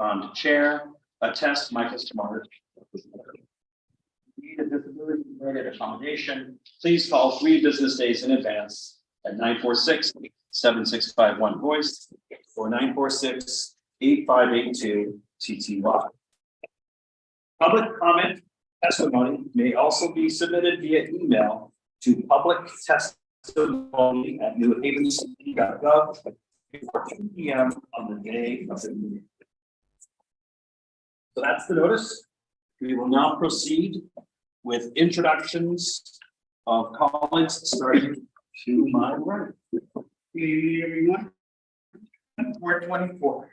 On to chair, attest Michael Smart. Need a disability related accommodation, please call 3 business days in advance at 946-7651 voice or 946-8582 TTY. Public comment testimony may also be submitted via email to publictestimony@newhavencity.gov before 2 p.m. on the day of the meeting. So that's the notice. We will now proceed with introductions of colleagues starting to my right. Good evening, everyone. Ward 24.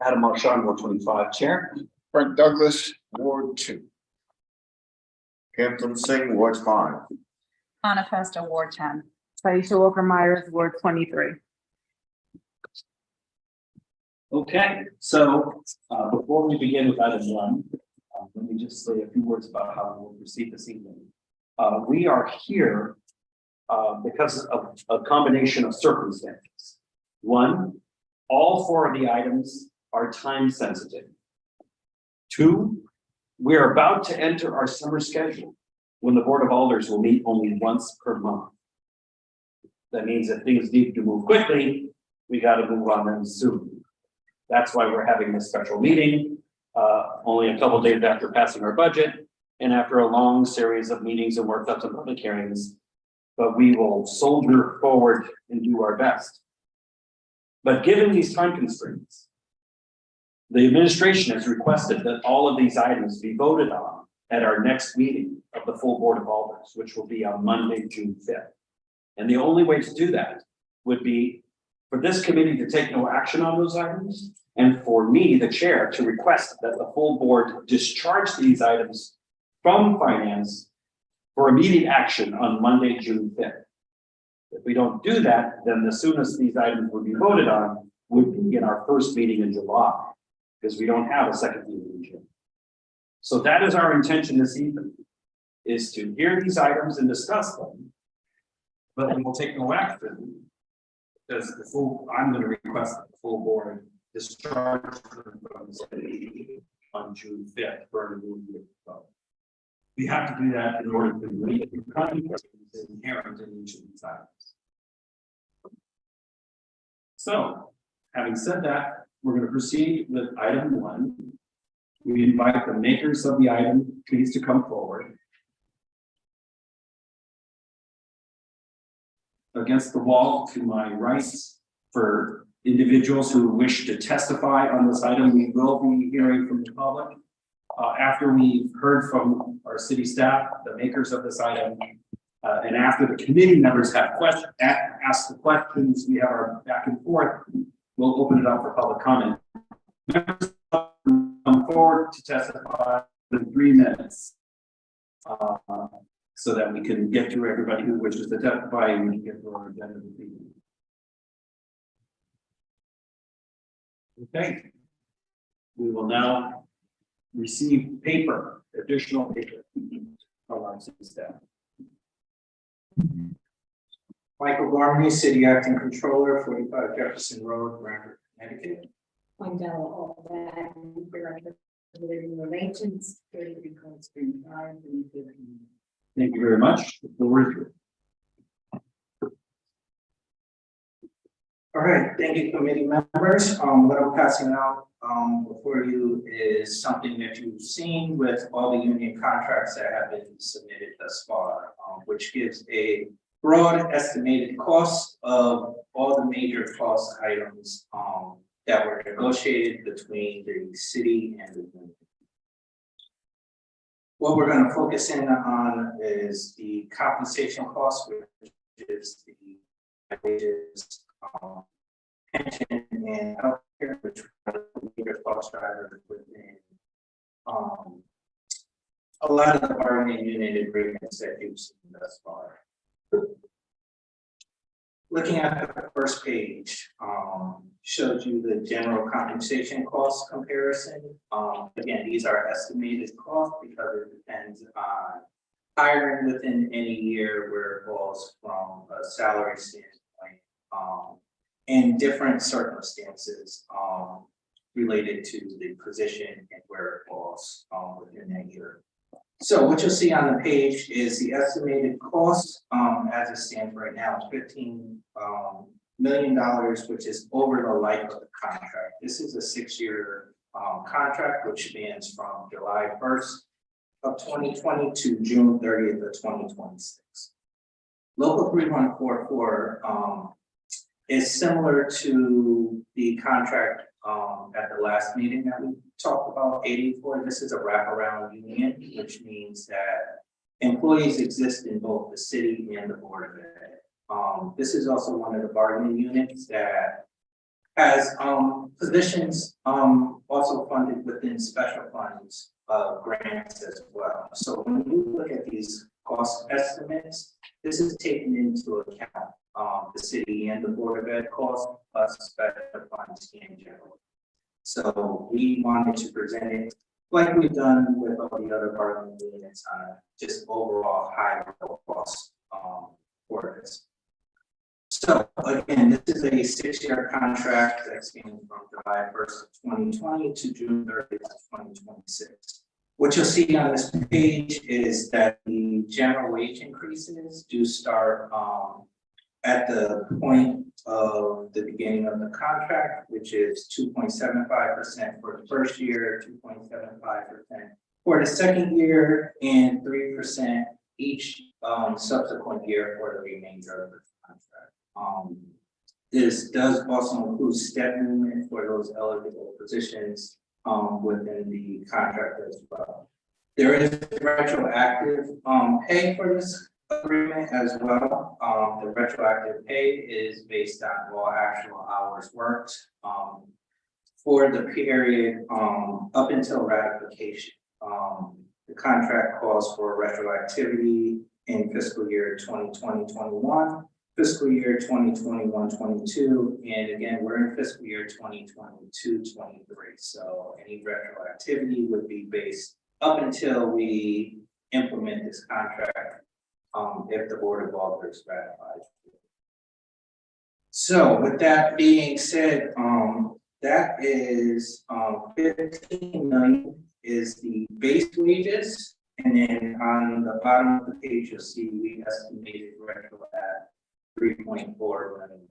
Adam Marchand, Ward 25, Chair. Frank Douglas, Ward 2. Hampton Singh, Ward 5. Anna Festa, Ward 10. Taisha Walker Myers, Ward 23. Okay, so before we begin with item 1, let me just say a few words about how we'll proceed this evening. We are here because of a combination of circumstances. 1, all 4 of the items are time sensitive. 2, we're about to enter our summer schedule when the Board of Alders will meet only once per month. That means that things need to move quickly, we got to move on them soon. That's why we're having this special meeting, only a couple days after passing our budget and after a long series of meetings and workshops and public hearings, but we will soldier forward and do our best. But given these time constraints, the administration has requested that all of these items be voted on at our next meeting of the full Board of Alders, which will be on Monday, June 5th. And the only way to do that would be for this committee to take no action on those items, and for me, the chair, to request that the full board discharge these items from finance for immediate action on Monday, June 5th. If we don't do that, then the soonest these items would be voted on would be in our first meeting in July, because we don't have a second meeting in June. So that is our intention this evening, is to hear these items and discuss them, but we will take no action. Because I'm going to request that the full board discharge them from the city on June 5th for a immediate vote. We have to do that in order to meet the context inherent in each of these items. So, having said that, we're going to proceed with item 1. We invite the makers of the item, please, to come forward. Against the wall to my right, for individuals who wish to testify on this item, we will be hearing from the public. After we've heard from our city staff, the makers of this item, and after the committee members have asked the questions, we have our back and forth, we'll open it up for public comment. Members come forward to testify in 3 minutes. So that we can get to everybody who wishes to testify and we can get to our agenda this evening. Okay. We will now receive additional paper from our city staff. Michael Gormley, City Acting Controller, 45 Jefferson Road, Branford, Connecticut. Find out all that living relations, 33 Cold Spring Drive. Thank you very much. The floor is yours. All right, thank you, committee members. What I'm passing out before you is something that you've seen with all the union contracts that have been submitted thus far, which gives a broad estimated cost of all the major cost items that were negotiated between the city and the union. What we're going to focus in on is the compensation cost, which is the wages, pension, and healthcare, which are the major cost drivers within a lot of the bargaining unit agreements that you've seen thus far. Looking at the first page, shows you the general compensation cost comparison. Again, these are estimated costs because it depends on hiring within any year where it falls from a salary standpoint. In different circumstances, related to the position and where it falls, within that year. So what you'll see on the page is the estimated cost, as it stands right now, is $15 million, which is over the life of the contract. This is a 6-year contract, which spans from July 1st of 2020 to June 30th of 2026. Local 3144 is similar to the contract at the last meeting that we talked about, 84. This is a wraparound union, which means that employees exist in both the city and the Board of Ed. This is also one of the bargaining units that has positions also funded within special funds grants as well. So when you look at these cost estimates, this is taken into account the city and the Board of Ed costs plus special funds in general. So we wanted to present it like we've done with all the other bargaining units on just overall high level cost for this. So again, this is a 6-year contract that's being from July 1st of 2020 to June 30th of 2026. What you'll see on this page is that the general wage increases do start at the point of the beginning of the contract, which is 2.75% for the first year, 2.75% for the second year, and 3% each subsequent year for the remainder of the contract. This does also include step movement for those eligible positions within the contract as well. There is retroactive pay for this agreement as well. The retroactive pay is based on all actual hours worked for the period up until ratification. The contract calls for retroactivity in fiscal year 2020-21, fiscal year 2021-22, and again, we're in fiscal year 2022-23. So any retroactivity would be based up until we implement this contract, if the Board of Aldermen ratifies. So with that being said, that is 15 million is the base wages, and then on the bottom of the page you'll see we estimated retro at $3.4 million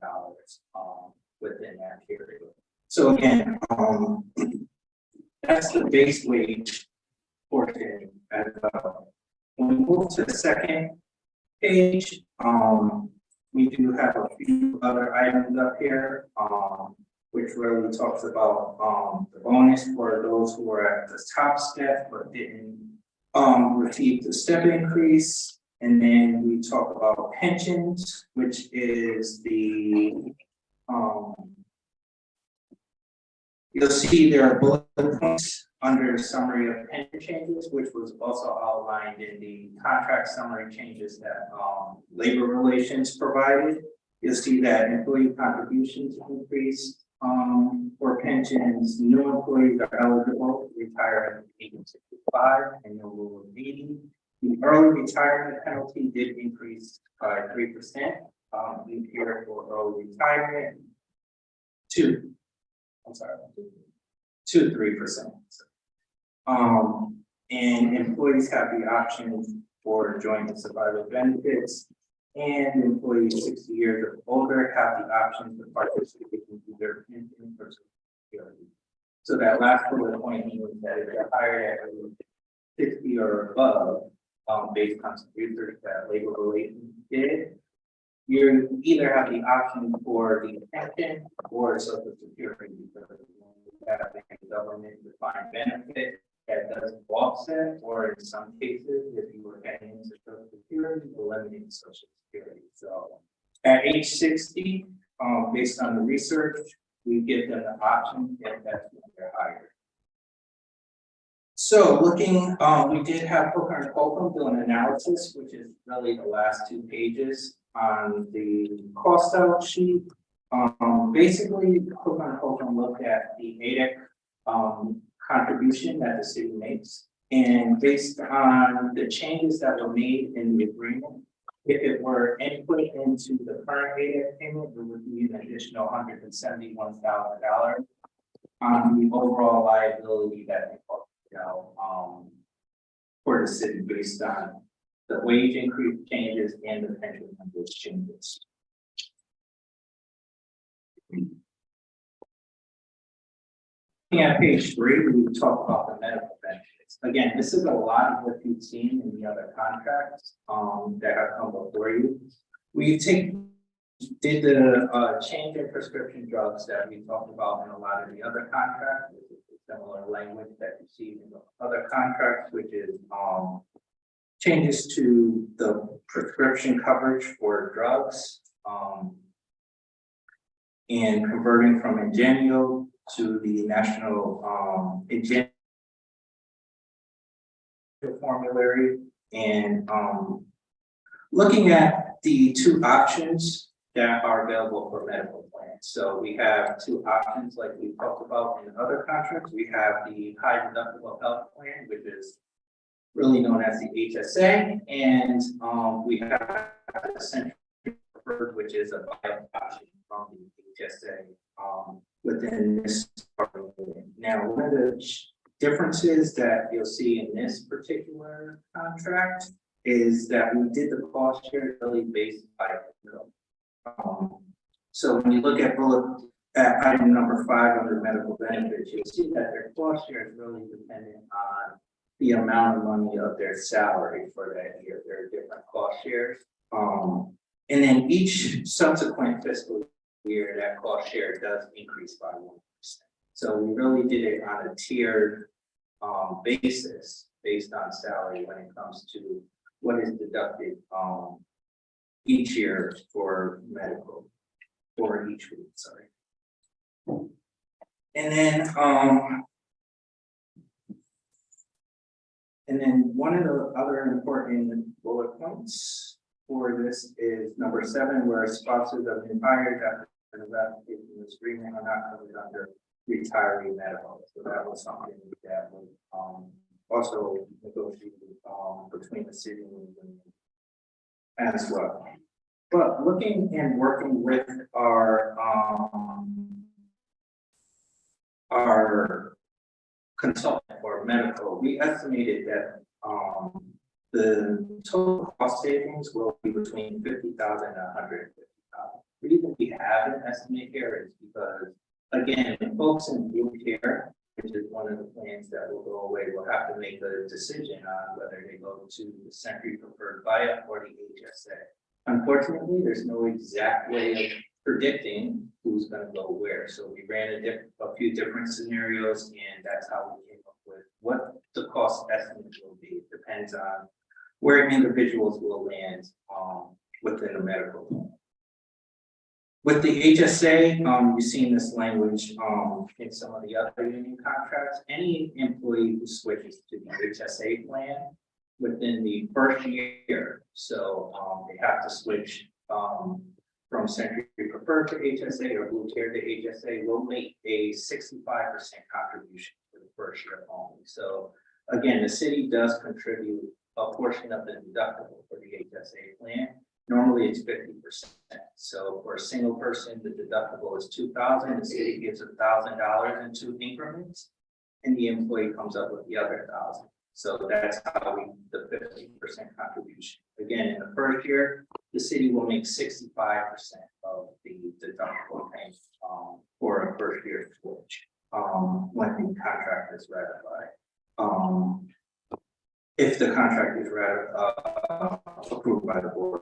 within that period. So again, that's the base wage portion as well. When we move to the second page, we do have a few other items up here, which really talks about the bonus for those who are at the top step but didn't receive the step increase. And then we talk about pensions, which is the you'll see there are bullet points under summary of pension changes, which was also outlined in the contract summary changes that labor relations provided. You'll see that employee contributions increased for pensions. New employees are eligible to retire at age 65 and no lower than 80. The early retirement penalty did increase by 3% each year for early retirement to 3%. And employees have the option for joint survival benefits, and employees 60 years or older have the option to participate in either pension or Social Security. So that last bullet point means that if you're hired at 60 or above, based on some research that labor relations did, you either have the option for the pension or Social Security, because you have a government defined benefit that doesn't offset, or in some cases, if you were getting into Social Security, eliminating Social Security. So at age 60, based on the research, we give them the option if that's when they're hired. So looking, we did have Hooker and Holcomb do an analysis, which is really the last 2 pages on the cost out sheet. Basically, Hooker and Holcomb looked at the ADEC contribution that the city makes, and based on the changes that were made in the agreement, if it were input into the current ADEC payment, it would be an additional $171,000. on the overall liability that they put, for the city based on the wage increase changes and the pension numbers changes. Looking at page 3, we talk about the medical benefits. Again, this is a lot of what you've seen in the other contracts that have come before you. We did the change in prescription drugs that we talked about in a lot of the other contracts, which is similar language that you see in the other contracts, which is changes to the prescription coverage for drugs and converting from Ingenio to the national Ingenio formulary, and looking at the 2 options that are available for medical plans. So we have 2 options like we talked about in other contracts. We have the high deductible health plan, which is really known as the HSA, and we have the central preferred, which is a buyout option from the HSA within this. Now, one of the differences that you'll see in this particular contract is that we did the cost share really based by income. So when you look at item number 5 under medical benefits, you'll see that their cost share is really dependent on the amount of money of their salary for that year. There are different cost shares. And then each subsequent fiscal year, that cost share does increase by 1%. So we really did it on a tiered basis based on salary when it comes to what is deducted each year for medical, or each week, sorry. And then one of the other important bullet points for this is number 7, where spouses of new hires after the ratification of this agreement are not covered under retiree medical. So that was something that was also negotiated between the city and the union as well. But looking and working with our consultant for medical, we estimated that the total cost savings will be between $50,000 and $150,000. The reason we have an estimate here is because, again, folks in Blue Care, which is one of the plans that will go away, will have to make a decision on whether they go to the Century Preferred Buyout or the HSA. Unfortunately, there's no exact way of predicting who's going to go where. So we ran a few different scenarios, and that's how we came up with what the cost estimate will be. It depends on where individuals will land within the medical plan. With the HSA, you've seen this language in some of the other union contracts. Any employee who switches to the HSA plan within the first year, so they have to switch from Century Preferred to HSA or Blue Care to HSA, will make a 65% contribution for the first year only. So again, the city does contribute a portion of the deductible for the HSA plan. Normally it's 50%. So for a single person, the deductible is $2,000. The city gives $1,000 in 2 increments, and the employee comes up with the other $1,000. So that's how the 50% contribution. Again, in the first year, the city will make 65% of the deductible payment for a first year switch when the contract is ratified. If the contract is approved by the board.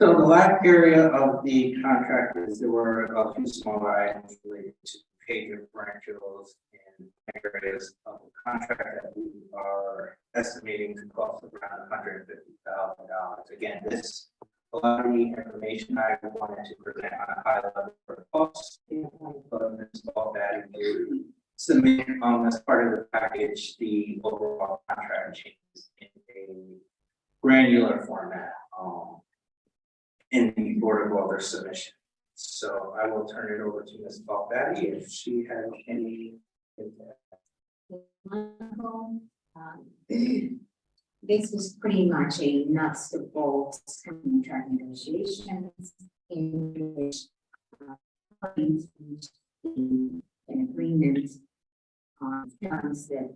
So the last area of the contract is there were a few small items related to pay differentials and areas of the contract that we are estimating to cost around $150,000. Again, a lot of the information I wanted to present on a high level for cost standpoint, but Ms. BoA to submit as part of the package the overall contract changes in a granular format in the Board of Alder submission. So I will turn it over to Ms. BoA if she has any. This was pretty much a nuts to bolts contract negotiations in which parties agreement on terms that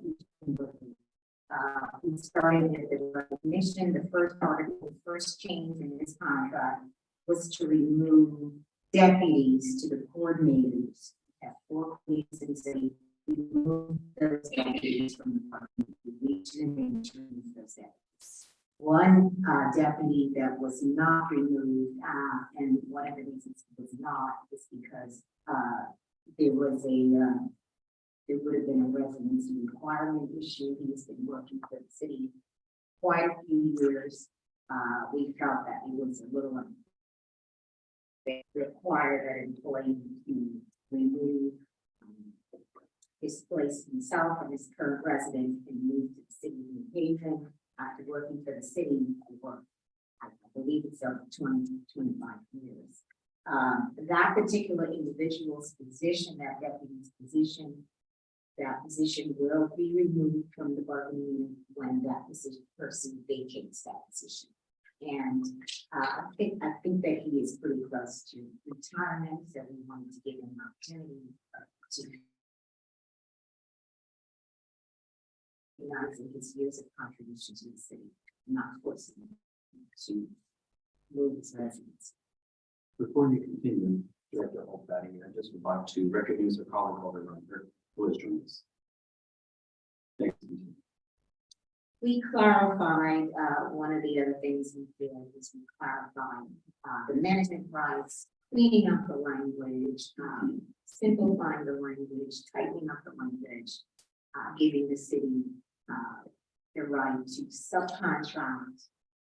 we started with the recognition. The first article, the first change in this contract was to remove deputies to the coordinators. At 4 police in the city, we removed those deputies from the department. We reached an arrangement with those deputies. One deputy that was not removed, and one of the reasons it was not is because there was there would have been a residency requirement issue. He's been working for the city quite a few years. We felt that it was a little required that employee to remove displace himself and his current residence and move to the city of New Haven after working for the city for, I believe it's up 20 to 25 years. That particular individual's position, that deputy's position, that position will be removed from the bargaining unit when that person vacates that position. And I think that he is pretty close to retirement, so we wanted to give him an opportunity to recognize his years of contribution to the city, not forcing him to move his residence. Before you continue, Director Holtbatty, I just would like to recognize a colleague over here who has joined us. Thank you. We clarified, one of the other things we did is we clarified the management rights, cleaning up the language, simplifying the language, tightening up the language, giving the city the right to subcontract,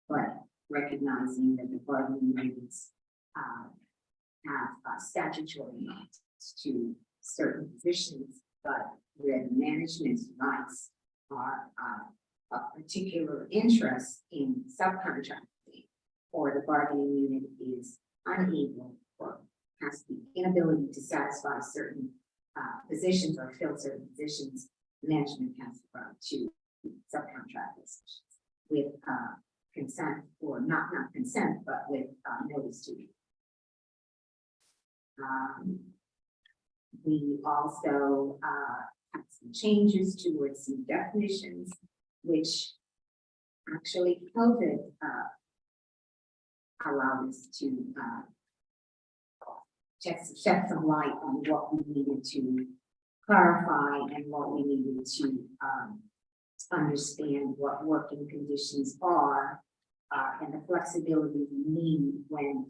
but recognizing that the bargaining units have statutory rights to certain positions, but where the management's rights are a particular interest in subcontracting, or the bargaining unit is unable or has the inability to satisfy certain positions or fill certain positions, management has the right to subcontract those positions with consent, or not consent, but with notice to. We also have some changes towards some definitions, which actually COVID allowed us to shed some light on what we needed to clarify and what we needed to understand what working conditions are and the flexibility we need when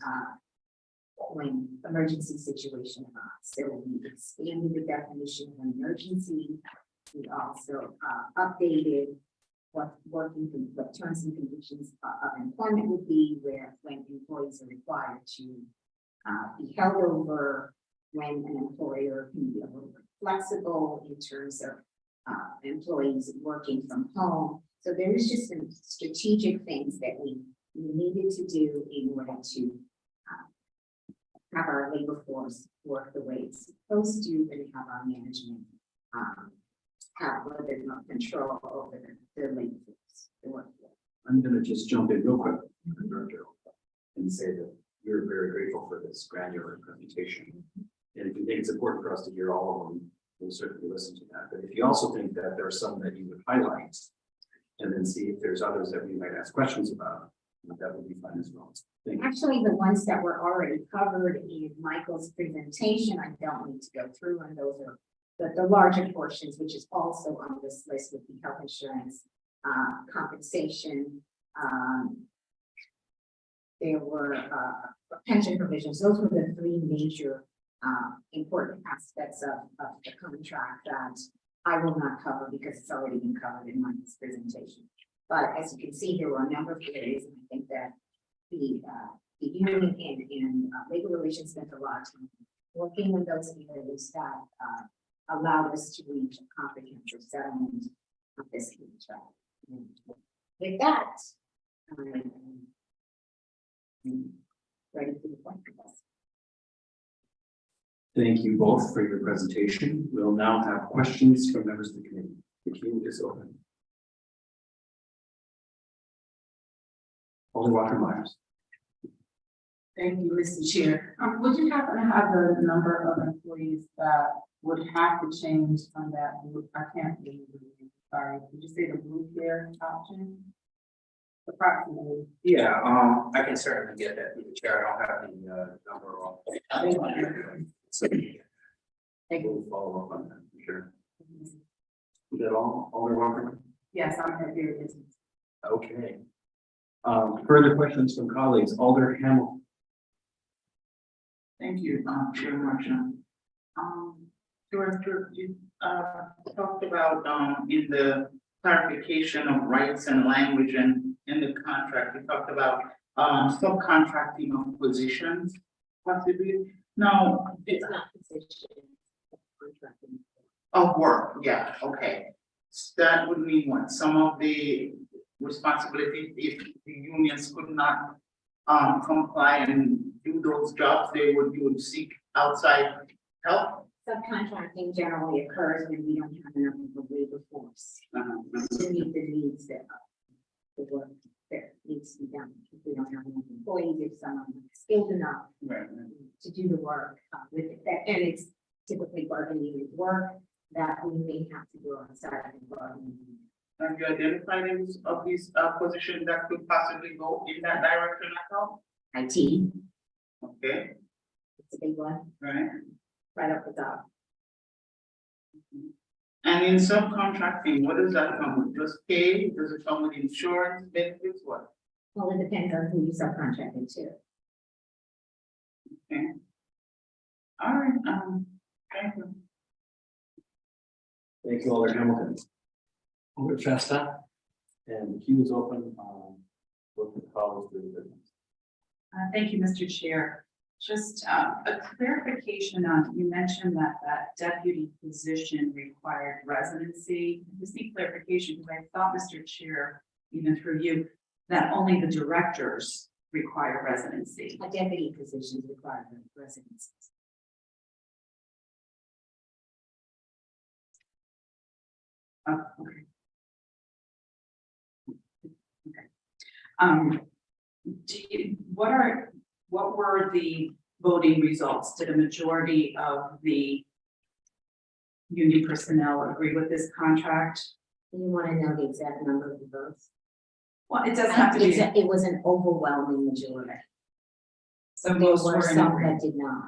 emergency situation arises. So we expanded the definition of emergency. We also updated what terms and conditions of employment would be, when employees are required to be held over, when an employer can be a little bit flexible in terms of employees working from home. So there is just some strategic things that we needed to do in order to have our labor force work the way it's supposed to, and have our management have a little bit more control over the labor force, the workforce. I'm going to just jump in real quick, Director, and say that we're very grateful for this granular presentation. And if you think it's important for us to hear all of them, we'll certainly listen to that. But if you also think that there are some that you would highlight, and then see if there's others that we might ask questions about, that would be fine as well. Thank you. Actually, the ones that were already covered in Michael's presentation, I don't need to go through, and those are the larger portions, which is also on this list, would be health insurance, compensation. There were pension provisions. Those were the three major important aspects of the contract that I will not cover because it's already been covered in Michael's presentation. But as you can see, there were a number of areas, and I think that the union and labor relations spent a lot of time working on those areas that allowed us to reach a comprehensive settlement of this contract. And with that, I'm ready for the point. Thank you both for your presentation. We'll now have questions from members of the committee. The queue is open. Alderman Myers. Thank you, Mr. Chair. Would you happen to have the number of employees that would have to change from that, I can't read it, sorry, did you say the blue care option? Approximately. Yeah, I can certainly get that through the chair. I don't have the number off. Thank you. We'll follow up on that, for sure. Is that all, Alderman? Yes, I'm happy with this. Okay. Further questions from colleagues, Alder Hamel. Thank you, very much. Director, you, talked about, in the clarification of rights and language and in the contract, you talked about, subcontracting of positions, possibly. Now, It's not position. Contracting. of work, yeah, okay. That would mean what, some of the responsibility, if the unions could not comply and do those jobs, you would seek outside help? Subcontracting generally occurs when we don't have enough of a labor force to meet the needs that the work that needs to be done. If we don't have enough employees, if someone is skilled enough Right. to do the work with that, and it's typically bargaining work that we may have to go outside and bargain. Have you identified any of these positions that could possibly go in that direction at all? IT, Okay, it's a big one, right. right up the top. And in subcontracting, what does that come with? Just pay? Does it come with insurance, benefits, what? Well, it depends on who you subcontracting to. Okay. All right, thank you. Thank you, Alder Hamilton. Alder Festa. And the queue is open, look at the colleagues through the business. Thank you, Mr. Chair. Just a clarification on, you mentioned that that deputy position required residency. Just need clarification because I thought, Mr. Chair, even through you, that only the directors require residency. A deputy position requires residency. Oh, okay. What were the voting results? Did a majority of the union personnel agree with this contract? You want to know the exact number of the votes? Well, it doesn't have to be. It was an overwhelming majority. So There most were were in some agreement. that did not.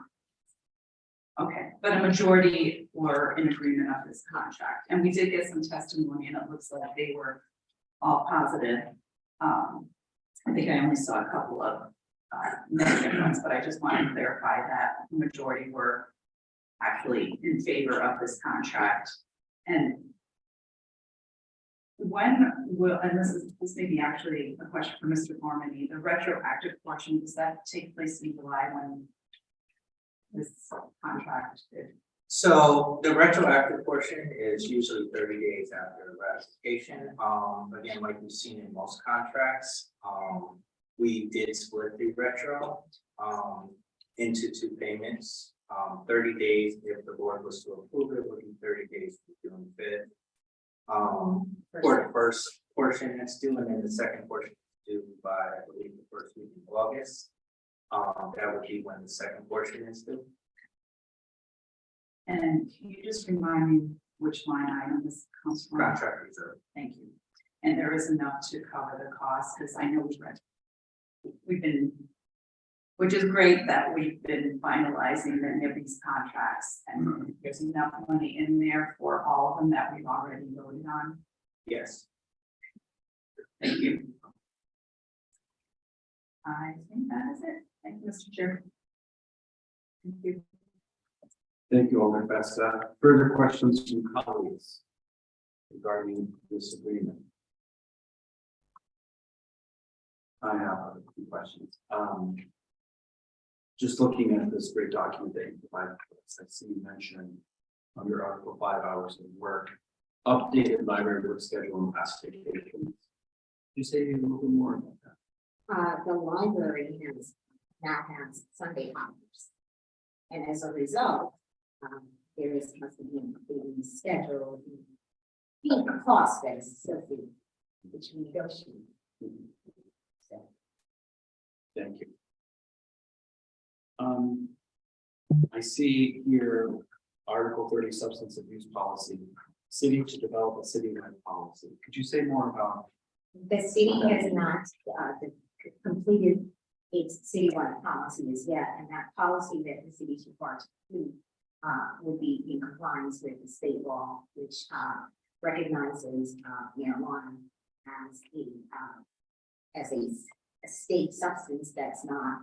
Okay, but a majority were in agreement of this contract, and we did get some testimony, and it looks like they were all positive. I think I only saw a couple of negative ones, but I just want to clarify that the majority were actually in favor of this contract. And when will, and this may be actually a question for Mr. Gormany, the retroactive portion, does that take place in July when this contract did? So the retroactive portion is usually 30 days after ratification. Again, like we've seen in most contracts, we did split the retro into two payments. 30 days if the board was to approve it, would be 30 days for June 5th. For the first portion that's due, and then the second portion is due by, I believe, the first week of August. That would be when the second portion is due. And can you just remind me which line item this comes from? Contract reserve. Thank you. And there is enough to cover the cost, because I know we've been, which is great that we've been finalizing many of these contracts, and there's enough money in there for all of them that we've already voted on. Yes. Thank you. I think that is it. Thank you, Mr. Chair. Thank you. Thank you, Alder Festa. Further questions from colleagues regarding this agreement? I have a few questions. Just looking at this great document that you provided for us, I see you mentioned under Article 5 hours of work, updated library work schedule and past vacations. Can you say a little bit more about that? The library now has Sunday hours. And as a result, there is constantly including schedule, being a cost that is associated, which we negotiate. So, Thank you. I see here Article 30 substance abuse policy, city to develop a citywide policy. Could you say more about? The city has not completed its citywide policies yet, and that policy that the city is required to complete would be in compliance with the state law, which recognizes marijuana as a state substance that's not,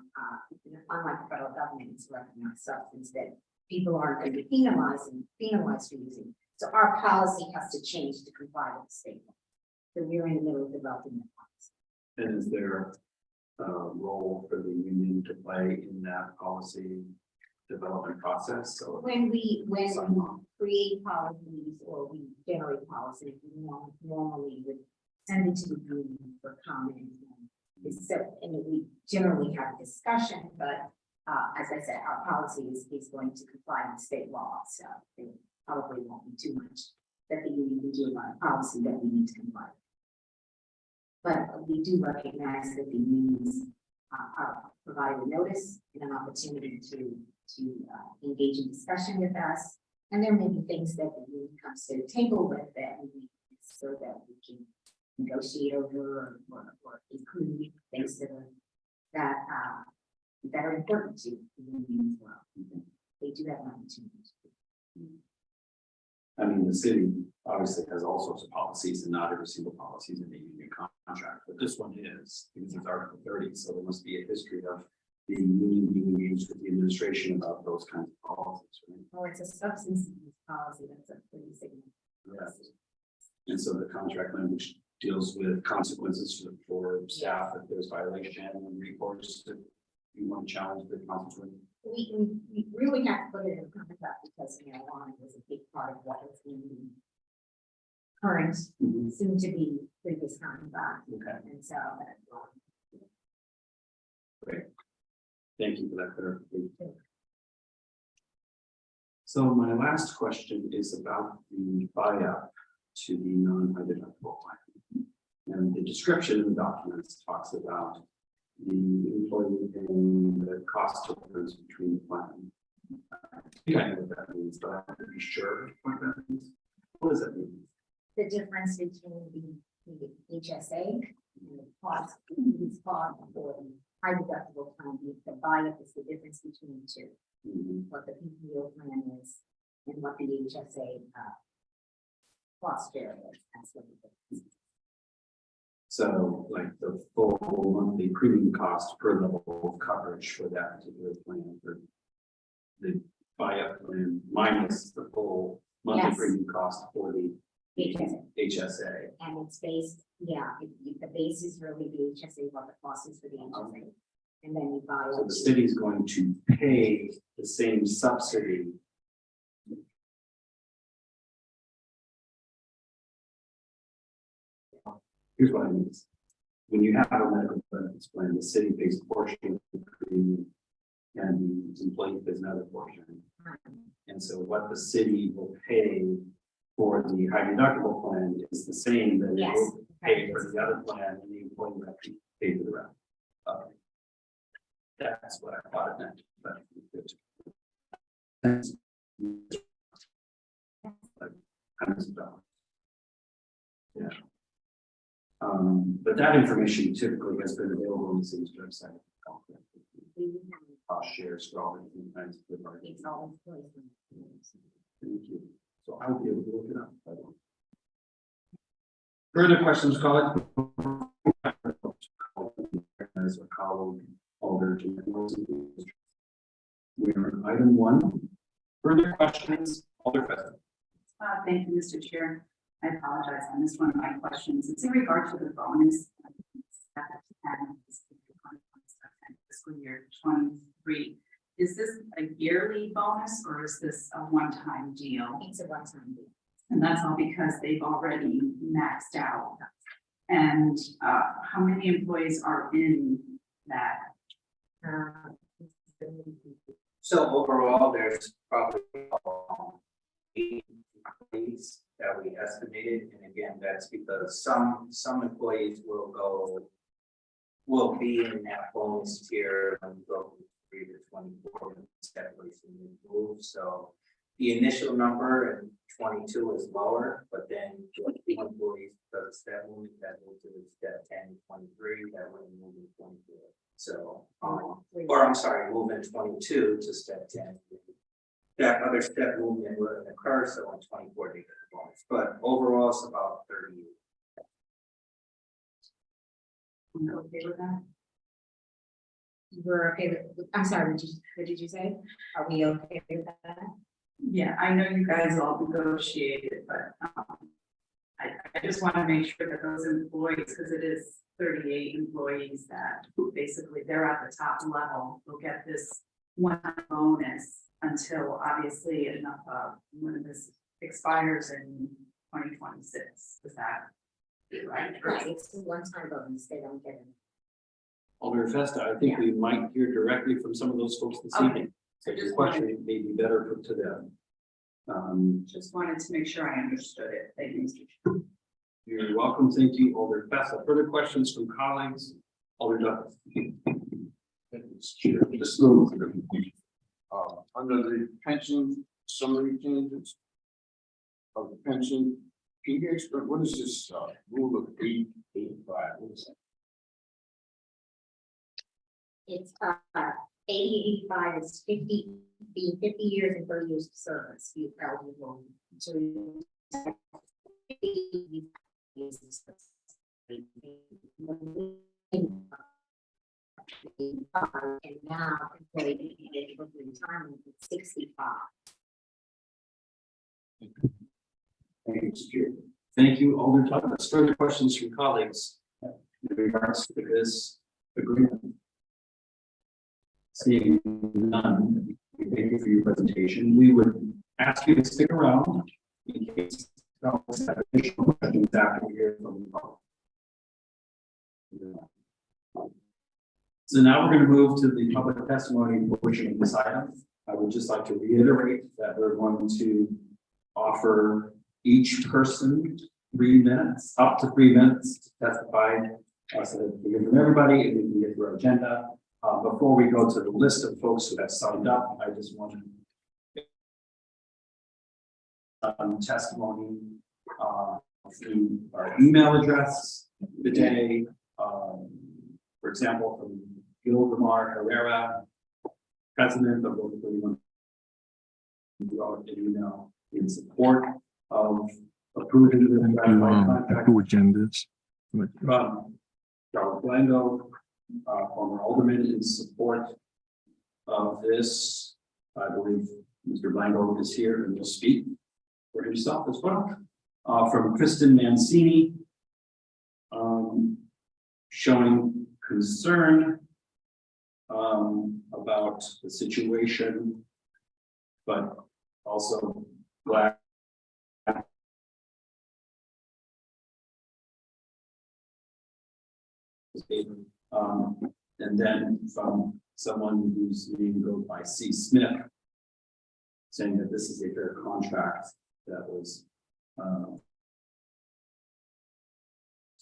unlike the federal government, it's a recognized substance that people aren't going to be penalized for using. So our policy has to change to comply with the state law. So we're in the middle of developing the policy. And is there a role for the union to play in that policy development process? So When we create policies or we generate policies, we normally would send it to the union for comment. And we generally have a discussion, but as I said, our policy is going to comply with state law, so there probably won't be too much that the union can do about a policy that we need to comply with. But we do recognize that the unions are provided a notice and an opportunity to engage in discussion with us. And there may be things that the union comes to the table with that we need so that we can negotiate over or include things that are important to the union as well. They do have an opportunity. I mean, the city obviously has all sorts of policies, and not every single policy is in the union contract, but this one is, because it's Article 30, so there must be a history of the union being engaged with the administration about those kinds of policies, right? Or it's a substance abuse policy that's a pretty significant. Yes. And so the contract language deals with consequences for staff if there's violation and recourse if you want to challenge the consequence. We really have to put it in the contract because marijuana was a big part of what was in the current, soon to be previous contract. Okay. And so. Great. Thank you for that clarification. So my last question is about the buy-up to the non-identifiable plan. And the description in the documents talks about the employee paying the cost difference between the plan. I think I know what that means, but I have to be sure what that means. What does that mean? The difference between the HSA and the cost is cost for the high deductible plan. The buy-up is the difference between the two. What the PPO plan is and what the HSA cost share is. That's what it is. So like the full monthly premium cost per level of coverage for that particular plan for the buy-up plan minus the full monthly Yes. premium cost for the HSA. HSA. And it's based, the base is really the HSA, what the cost is for the HSA. And then you buy. So the city is going to pay the same subsidy. Here's what I mean. When you have a medical benefits plan, the city pays a portion of the premium and the employee pays another portion. And so what the city will pay for the high deductible plan is the same that it Yes. will pay for the other plan, and the employee will have to pay for the rest. Okay. That's what I thought it meant, but. Like, hundreds of dollars. Yeah. But that information typically has been available on the city's website. Cost shares for all the different kinds of departments. It's all in place. Thank you. So I will be able to look it up. By the way. Further questions, colleagues? As a colleague, Alder. We are on item 1. Further questions, Alder. Thank you, Mr. Chair. I apologize. I missed one of my questions. It's in regard to the bonus. Fiscal year 23. Is this a yearly bonus or is this a one-time deal? It's a one-time deal. And that's all because they've already maxed out. And how many employees are in that? So overall, there's probably 8 employees that we estimated, and again, that's because some employees will be in that bonus tier and go from 3 to 24 separately move. So the initial number in 22 is lower, but then 22 employees, the step movement that moved to step 10, 23, that would move in 24. So, or I'm sorry, move in 22 to step 10. That other step movement wouldn't occur, so in 24 they get the bonus, but overall it's about 30. I'm okay with that. We're okay with, I'm sorry, what did you say? Are we okay with that? Yeah, I know you guys all negotiated, but I just want to make sure that those employees, because it is 38 employees that basically they're at the top level, will get this one bonus until obviously enough when this expires in 2026. Is that right? Right, it's a one-time bonus, they don't get it. Alderman Festa, I think we might hear directly from some of those folks this Okay. evening. So your question may be better put to them. Just wanted to make sure I understood it. Thank you, Mr. Chair. You're welcome. Thank you, Alderman Festa. Further questions from colleagues? Alderman Douglas. Just a little bit of confusion. Under the pension summary changes of the pension, can you explain, what is this, rule of 885? What is that? It's 85 is 50, being 50 years and 30 years of service, you eligible to. And now, employee eligible for retirement is 65. Thank you, Mr. Chair. Thank you, Alderman Douglas. Further questions from colleagues in regards to this agreement? Seeing none, we thank you for your presentation. We would ask you to stick around in case colleagues have additional questions after we hear from the public. So now we're going to move to the public testimony portion of this item. I would just like to reiterate that we're going to offer each person 3 minutes, up to 3 minutes to testify. So that we hear from everybody and we can get through our agenda. Before we go to the list of folks who have signed up, I just want to testimony through our email address today. For example, from Gilmar Herrera, president of Local 31, wrote an email in support of approving the contract. Agendas. Charles Blango, former alderman, in support of this. I believe Mr. Blango is here and will speak for himself as well. From Kristen Mancini, showing concern about the situation, but also glad and then from someone whose name goes by C. Smith, saying that this is a fair contract that was.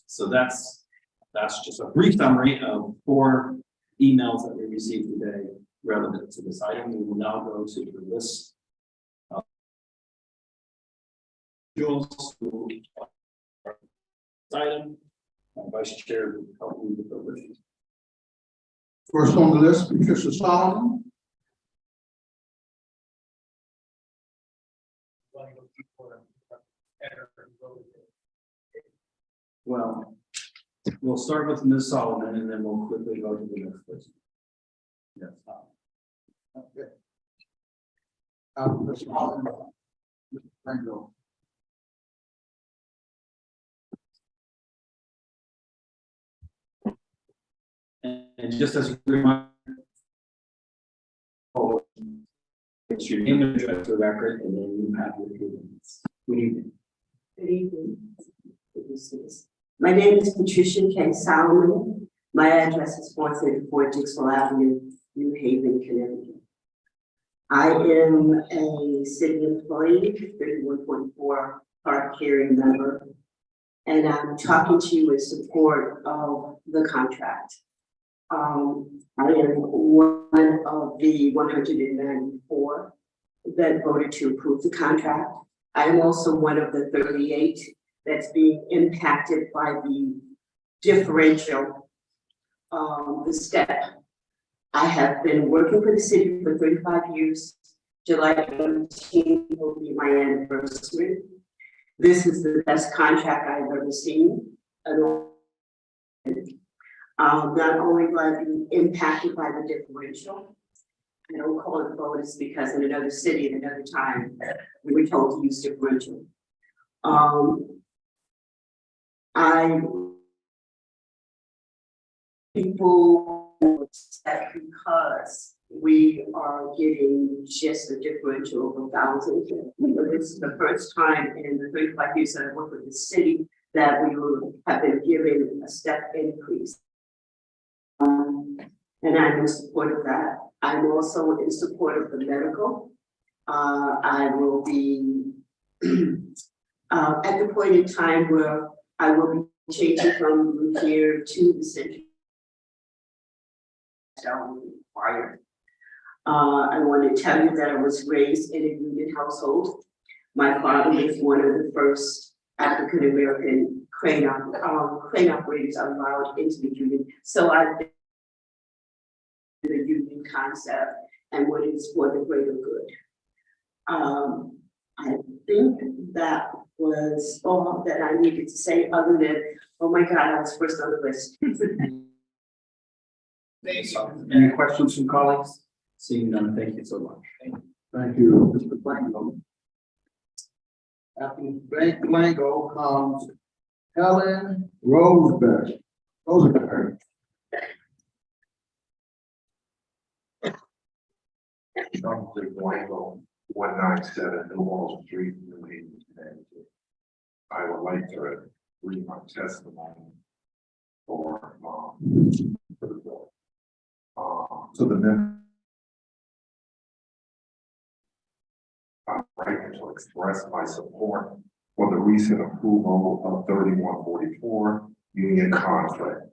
So that's just a brief summary of 4 emails that we received today relevant to this item. We will now go to the list of individuals who are this item. Vice Chair will help me with the list. First on the list, Patricia Solomon. Well, we'll start with Ms. Solomon and then we'll quickly go to the next person. Yes. Okay. Ms. Solomon. Mr. Franco. And just as a reminder, it's your name and address for record, and then you have your opinions. Good evening. Good evening. My name is Patricia K. Solomon. My address is 434 Dixwell Avenue, New Haven, Connecticut. I am a city employee, 31.4 card carrying member, and I'm talking to you in support of the contract. I am one of the 194 that voted to approve the contract. I am also one of the 38 that's being impacted by the differential, the step. I have been working for the city for 35 years. July 18th will be my anniversary. This is the best contract I've ever seen. Not only will I be impacted by the differential, I don't call it bonus because in another city at another time, we were told to use differential. People upset because we are getting just a differential of 1,000. This is the first time in the 35 years that I've worked with the city that we have been given a step increase. And I'm in support of that. I'm also in support of the medical. I will be at the point in time where I will be changing from here to the city. Required. I want to tell you that I was raised in a union household. My father was one of the first African American crane operators allowed into the union. So I've been in the union concept and what is for the greater good. I think that was all that I needed to say, other than, oh my God, I was first on the list. Any questions from colleagues? Seeing none, thank you so much. Thank you, Mr. Blanco. After Mr. Blanco comes Helen Roseberry. Dr. Blanco, 197 New Wall Street, New Haven, Connecticut. I would like to read my testimony for the bill. So the member, I'm writing to express my support for the recent approval of 3144 union contract.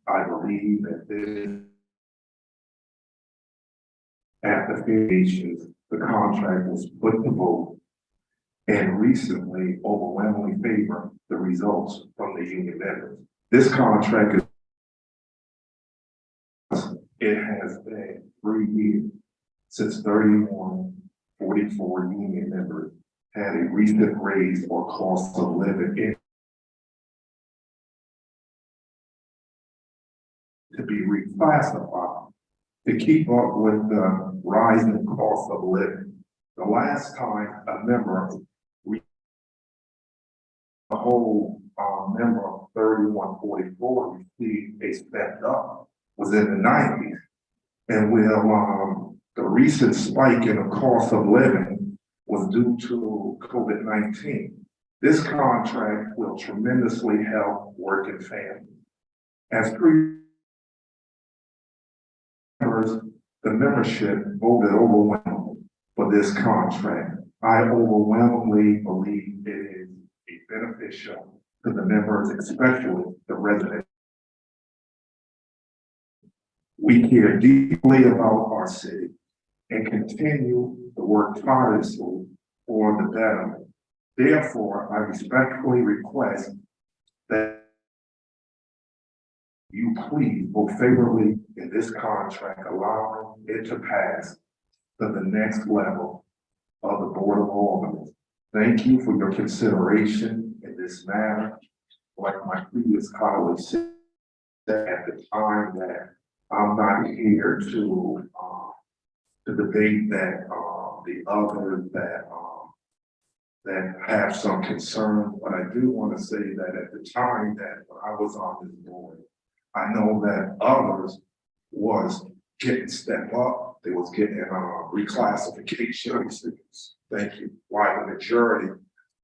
I believe that this applications, the contract was put to vote and recently overwhelmingly favor the results from the union members. This contract it has been 3 years since 3144 union members had a recent raise or cost of living to be reclassified to keep up with the rising cost of living. The last time a member, the whole member of 3144 received a step up was in the 90s. And the recent spike in the cost of living was due to COVID-19. This contract will tremendously help working families. As the membership voted overwhelmingly for this contract. I overwhelmingly believe it is beneficial to the members, especially the residents. We care deeply about our city and continue to work tirelessly for the betterment. Therefore, I respectfully request that you please vote favorably in this contract, allowing it to pass to the next level of the Board of Aldermen. Thank you for your consideration in this matter. Like my previous colleagues said at the time, that I'm not here to debate that the others that have some concern, but I do want to say that at the time that when I was on this board, I know that others was getting step up, they was getting reclassification. Thank you. While the majority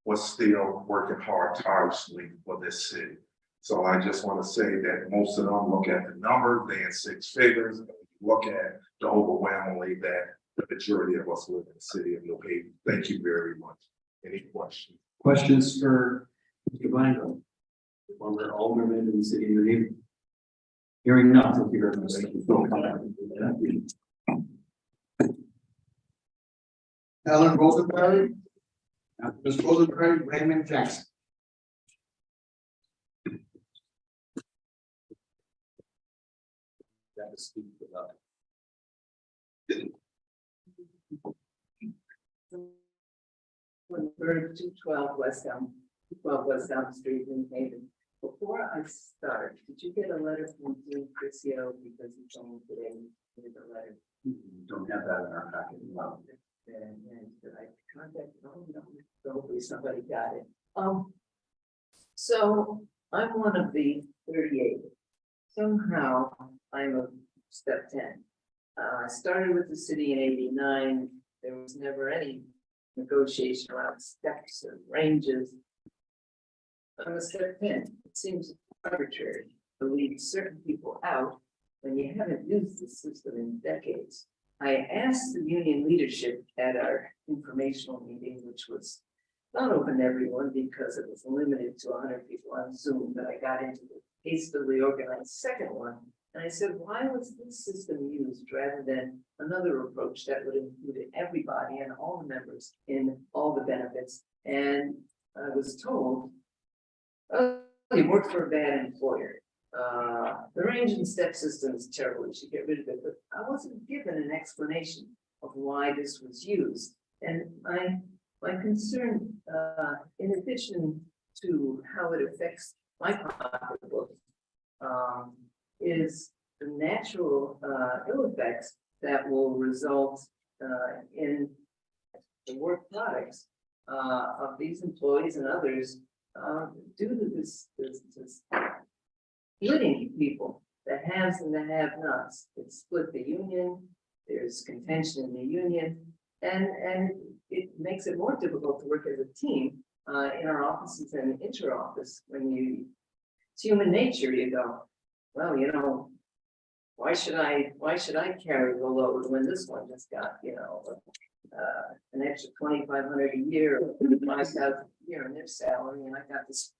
was still working hard tirelessly for this city. So I just want to say that most of them look at the number, they in 6 figures, and look at the overwhelmingly that the majority of us live in the city of New Haven. Thank you very much. Any questions? Questions for Mr. Blanco? Former alderman in the city of New Haven. Hearing none, thank you very much. Ellen Rosenberg. Ms. Rosenberg, Raymond Jackson. That is speak without. 212 West Elm, 212 West Elm Street in Haven. Before I start, did you get a letter from Dean Crisio because he told me today he did a letter? Don't have that in our packet. No. And did I contact, oh, no, hopefully somebody got it. So I'm one of the 38. Somehow I'm a step 10. I started with the city in '89. There was never any negotiation around steps or ranges. I'm a step 10. It seems arbitrary to leave certain people out when you haven't used the system in decades. I asked the union leadership at our informational meeting, which was not open to everyone because it was limited to 100 people on Zoom, but I got into the hastily organized second one. And I said, why was this system used rather than another approach that would include everybody and all the members in all the benefits? And I was told, oh, you work for a bad employer. The range and step system is terrible. You should get rid of it. But I wasn't given an explanation of why this was used. And my concern, in addition to how it affects my pocketbook, is the natural ill effects that will result in the work products of these employees and others due to this splitting people, the haves and the have-nots. It split the union, there's contention in the union, and it makes it more difficult to work as a team in our offices and inter-office. It's human nature, you go, well, you know, why should I carry the load when this one just got, you know, an extra $2,500 a year, or $5,000 a year in their salary, and I got this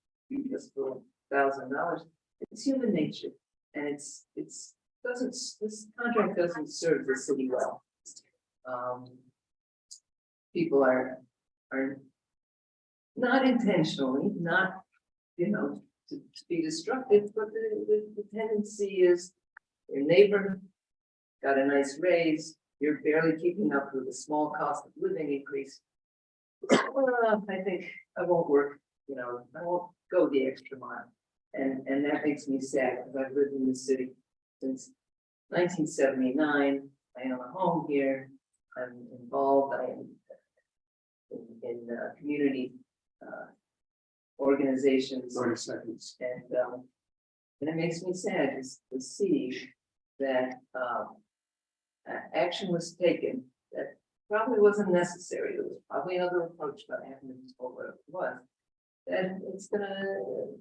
for $1,000. It's human nature, and this contract doesn't serve the city well. People are not intentionally, not, you know, to be destructive, but the tendency is your neighbor got a nice raise, you're barely keeping up with the small cost of living increase. I think I won't work, you know, I won't go the extra mile. And that makes me sad because I've lived in the city since 1979. I own a home here. I'm involved. I am in community organizations. 30 seconds. And it makes me sad to see that action was taken that probably wasn't necessary. There was probably another approach, but I haven't been told what it was. That it's going to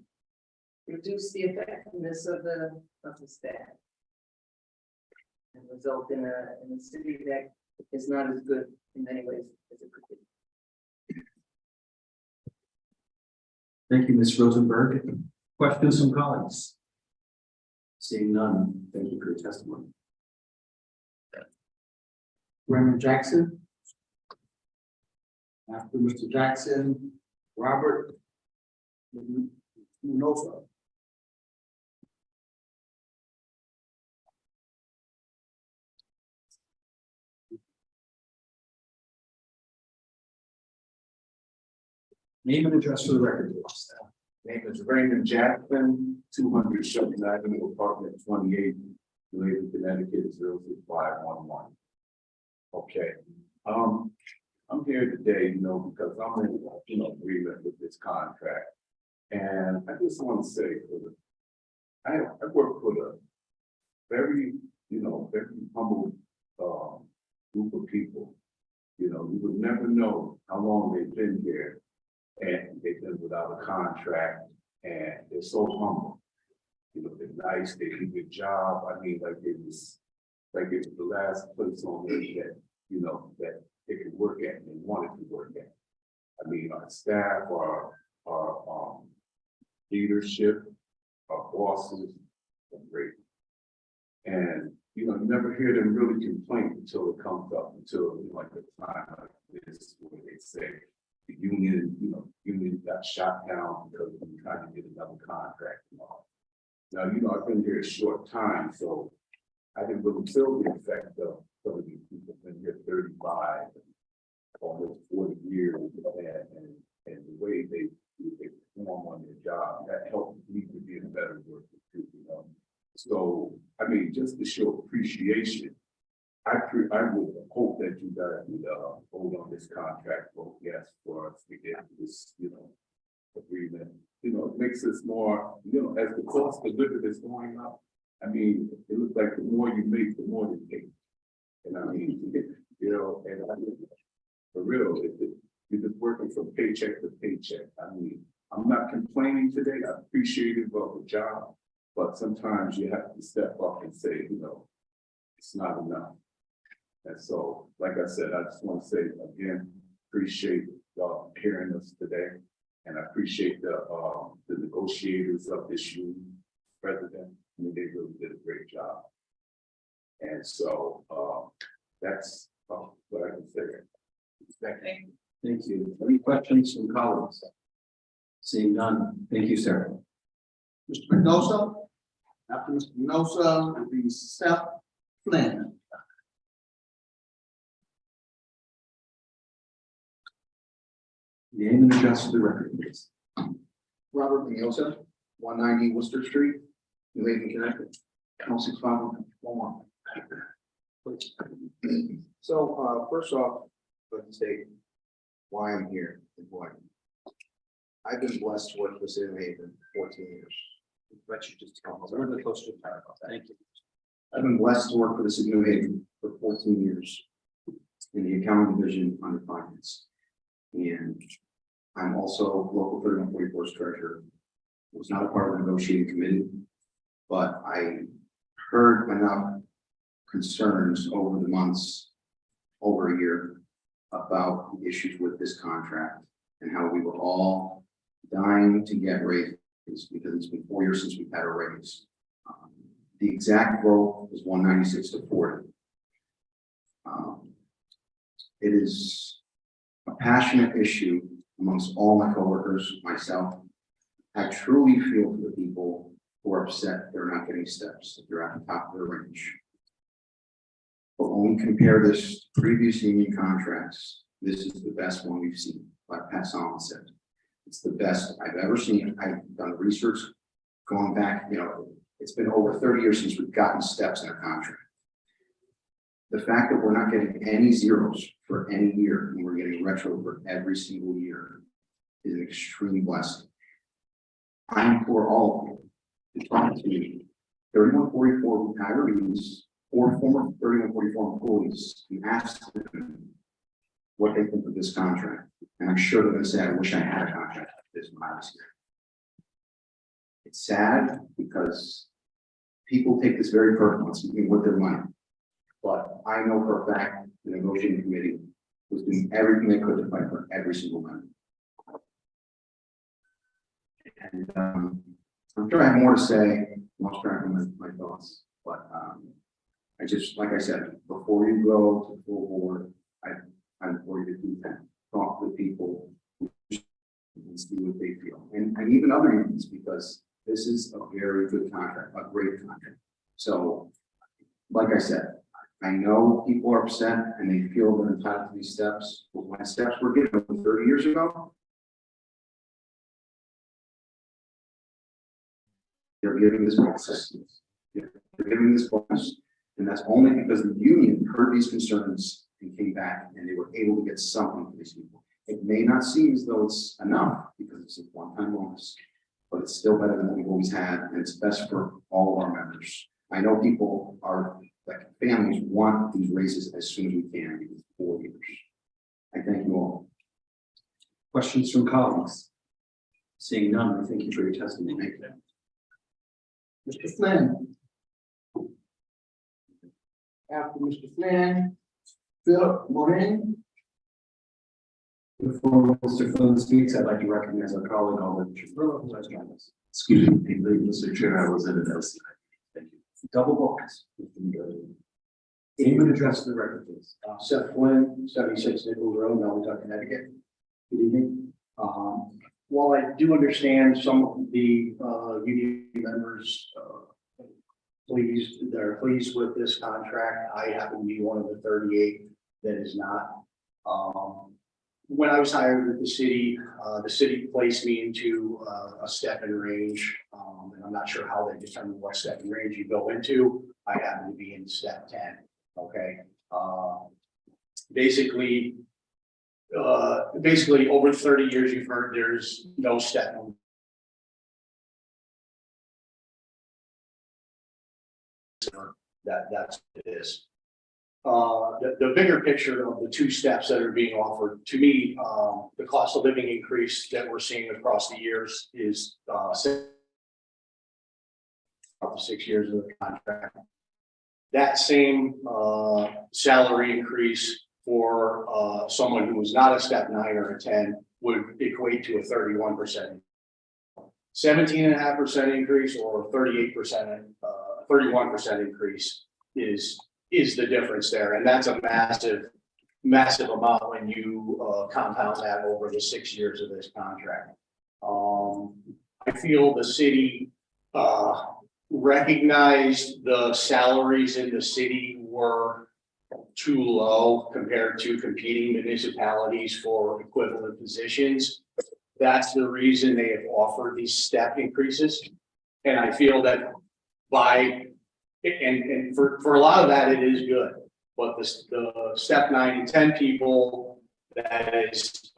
reduce the effectiveness of the staff and result in a city that is not as good in many ways as it could be. Thank you, Ms. Rosenberg. Questions from colleagues? Seeing none, thank you for your testimony. Raymond Jackson. After Mr. Jackson, Robert Munoza. Name and address for the record, please. Name is Raymond Jackson, 200 Shelton Avenue, apartment 28, New Haven, Connecticut, 06511. Okay, I'm here today, you know, because I'm in, you know, agreement with this contract. And I just want to say, I work for the very, you know, very humble group of people. You know, you would never know how long they've been here. And they've been without a contract, and they're so humble. You know, they're nice, they do a good job. I mean, like it was the last place on earth that, you know, that they could work at and they wanted to work at. I mean, our staff, our leadership, our bosses are great. And, you know, you never hear them really complain until it comes up, until like the time like this, where they say the union, union got shot down because we tried to get another contract and all. Now, I've been here a short time, so I didn't really feel the effect of some of these people been here 35, almost 40 years, and the way they perform on their job, that helped me to be a better worker too, So, I mean, just to show appreciation, I would hope that you guys would vote on this contract, vote yes for us to get this, agreement. It makes us more, as the cost of living is going up. I mean, it looks like the more you make, the more you take. And I mean, for real, you're just working from paycheck to paycheck. I mean, I'm not complaining today. I'm appreciative of the job, but sometimes you have to step up and say, it's not enough. And so, like I said, I just want to say again, appreciate y'all hearing us today. And I appreciate the negotiators of this union, president. I mean, they really did a great job. And so that's what I can say. Thank you. Any questions from colleagues? Seeing none, thank you, sir. Mr. Mendoza. After Mr. Mendoza will be Seth Flynn. Name and address for the record, please. Robert Mendoza, 190 Worcester Street, New Haven, Connecticut, 06511. So, first off, let me say why I'm here and why. I've been blessed to work for the city of New Haven for 14 years. Let you just come a little bit closer to the microphone. Thank you. I've been blessed to work for the city of New Haven for 14 years in the accounting division under finance. And I'm also local 3144's treasurer. Was not a part of the negotiating committee, but I heard enough concerns over the months, over a year, about the issues with this contract and how we were all dying to get raises because it's been 4 years since we've had a raise. The exact vote was 196 to 40. It is a passionate issue amongst all my coworkers, myself. I truly feel for the people who are upset they're not getting steps, that they're at the top of their range. But when we compare this to previous union contracts, this is the best one we've seen, like Pat Solomon said. It's the best I've ever seen. I've done research going back, it's been over 30 years since we've gotten steps in a contract. The fact that we're not getting any zeros for any year and we're getting retro for every single year is an extreme blessing. I'm for all of you to talk to 3144 retirees or former 3144 employees and ask them what they think of this contract. And I'm sure they're going to say, I wish I had a contract like this when I was here. It's sad because people take this very personally with their money. But I know for a fact the negotiating committee was doing everything they could to fight for every single member. And I'm sure I have more to say, lost track of my thoughts, but I just, like I said, before you go to full board, I'm for you to do that. Talk to people and see what they feel. And even other unions, because this is a very good contract, a great contract. So, like I said, I know people are upset and they feel they're entitled to these steps, but when steps were given 30 years ago, they're giving this bonus. They're giving this bonus, and that's only because the union heard these concerns and came back and they were able to get something for these people. It may not seem as though it's enough because it's a one-time bonus, but it's still better than what we've always had, and it's best for all of our members. I know people are, like families, want these raises as soon as we can because it's 4 years. I thank you all. Questions from colleagues? Seeing none, I thank you for your testimony. Mr. Flynn. After Mr. Flynn, Philip Morin. Before Mr. Flynn speaks, I'd like to recognize our colleague, Alder Shapiro, who has joined us. Excuse me, Mr. Chair, I was in an LCI. Thank you. double bonus. Name and address for the record, please. Seth Flynn, 76 Nichols Road, Naugatuck, Connecticut. Good evening. While I do understand some of the union members they're pleased with this contract, I happen to be one of the 38 that is not. When I was hired with the city placed me into a step and range, and I'm not sure how they determine what step and range you go into. I happen to be in step 10. Okay. Basically over 30 years, you've heard there's no step. That's what it is. The bigger picture of the two steps that are being offered to me, the cost of living increase that we're seeing across the years is 6 years of the contract. That same salary increase for someone who was not a step 9 or a 10 would equate to a 31%. 17.5% increase or 38%, 31% increase is the difference there. And that's a massive amount when you compound that over the 6 years of this contract. I feel the city recognized the salaries in the city were too low compared to competing municipalities for equivalent positions. That's the reason they have offered these step increases. And I feel that for a lot of that, it is good. But the step 9 and 10 people, that is,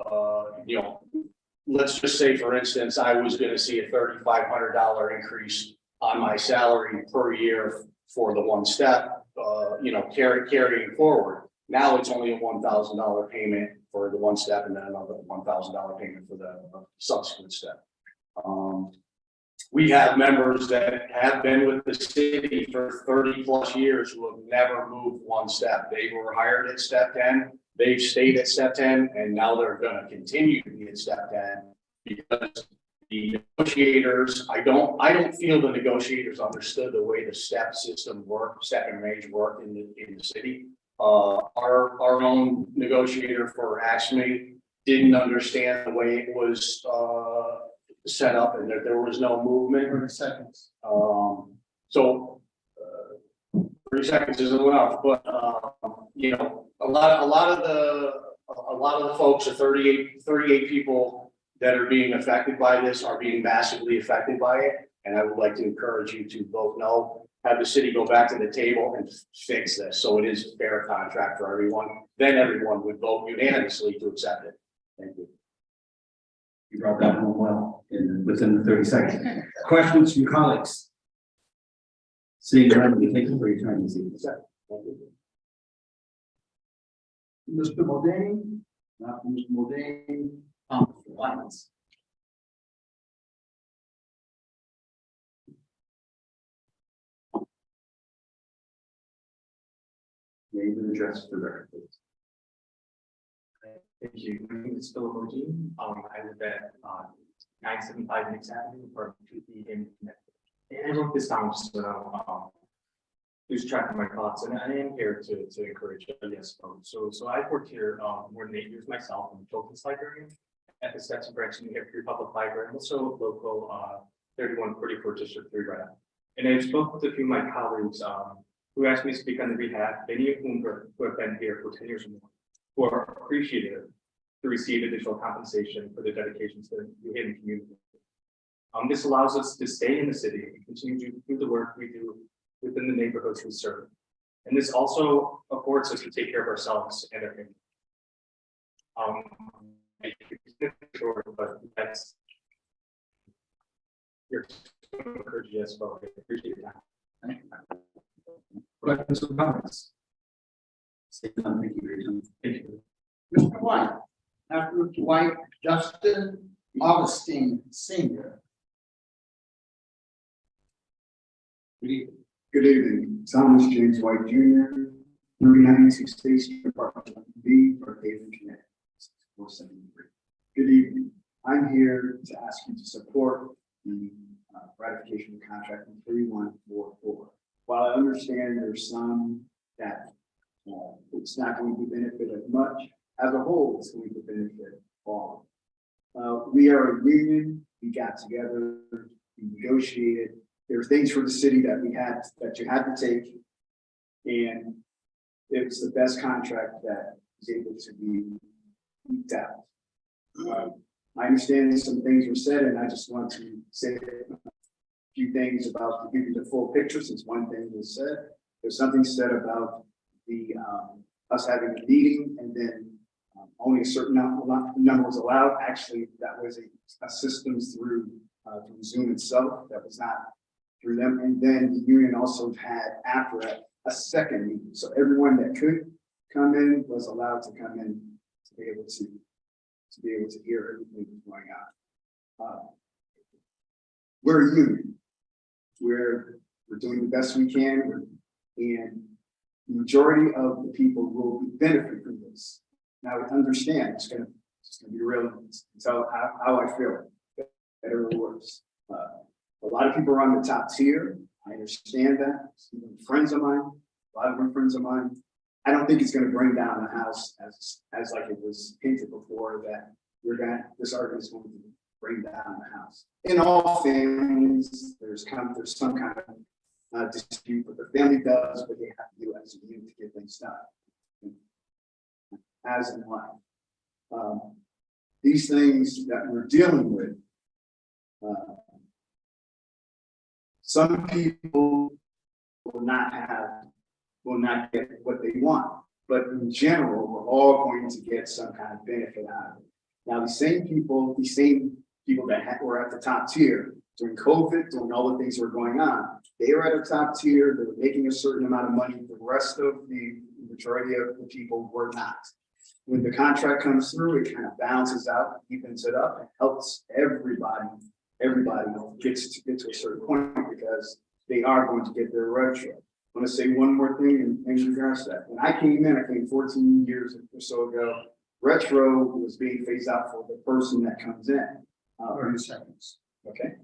let's just say, for instance, I was going to see a $3,500 increase on my salary per year for the one step, carrying forward. Now it's only a $1,000 payment for the one step and then another $1,000 payment for the subsequent step. We have members that have been with the city for 30 plus years who have never moved one step. They were hired at step 10, they've stayed at step 10, and now they're going to continue to be at step 10 because the negotiators, I don't feel the negotiators understood the way the step system worked, step and range worked in the city. Our own negotiator for AXME didn't understand the way it was set up, and there was no movement. 30 seconds. 3 seconds isn't enough, but a lot of the folks, the 38 people that are being affected by this are being massively affected by it. And I would like to encourage you to both have the city go back to the table and fix this so it is a fair contract for everyone. Then everyone would vote unanimously to accept it. Thank you. You brought that home well within the 30 seconds. Questions from colleagues? Seeing none, we thank you for your time this evening. Mr. Modane, not Mr. Modane, Violence. Name and address for the record, please. Thank you. My name is Philip O'Dean. I live at 975 Nix Avenue, apartment 2B in Connecticut. And I wrote this down just so lose track of my thoughts, and I am here to encourage a yes vote. So I've worked here more than 8 years myself. I'm a children's librarian at the Stetson Branch in New Hampshire Public Library. I'm also local 3144 District 3 rep. And I've spoken with a few of my colleagues who asked me to speak on their behalf, many of whom who have been here for 10 years or more, who are appreciative to receive additional compensation for their dedication to the New Haven community. This allows us to stay in the city and continue to do the work we do within the neighborhoods we serve. And this also affords us to take care of ourselves and our family. But that's your encourage yes vote. I appreciate that. Questions or comments? Thank you for your time. Thank you. Mr. White, after Mr. White, Justin Augustine Senior. Good evening, Thomas James White Jr., 396 State Apartment B, Brookhaven, Connecticut. 473. Good evening. I'm here to ask you to support the ratification of contract 3144. While understand there's some that it's not going to benefit as much. As a whole, it's going to benefit all. We are a union. We got together, we negotiated. There were things for the city that you had to take. And it was the best contract that was able to be eked out. I understand some things were said, and I just want to say a few things about to give you the full picture, since one thing was said. There's something said about the us having a meeting and then only a certain number was allowed. Actually, that was a systems through Zoom itself. That was not through them. And then the union also had after that a second meeting. So everyone that could come in was allowed to come in to be able to hear everything that's going on. We're a union. We're doing the best we can, and the majority of the people will benefit from this. Now, I understand it's gonna be real. Tell how I feel, better or worse. A lot of people are on the top tier. I understand that. Even friends of mine, a lot of them friends of mine. I don't think it's going to bring down the house as like it was hinted before that this argument is going to bring down the house. In all families, there's some kind of dispute, but the family does what they have to do as a unit to get things done. As in life, these things that we're dealing with, some people will not get what they want, but in general, we're all going to get some kind of benefit out of it. Now, the same people that were at the top tier during COVID, during all the things that were going on, they were at the top tier, they were making a certain amount of money. The rest of the majority of the people were not. When the contract comes through, it kind of balances out, evens it up, and helps everybody gets to a certain point because they are going to get their retro. I want to say one more thing in regards to that. When I came 14 years or so ago, retro was being phased out for the person that comes in. 30 seconds. Okay.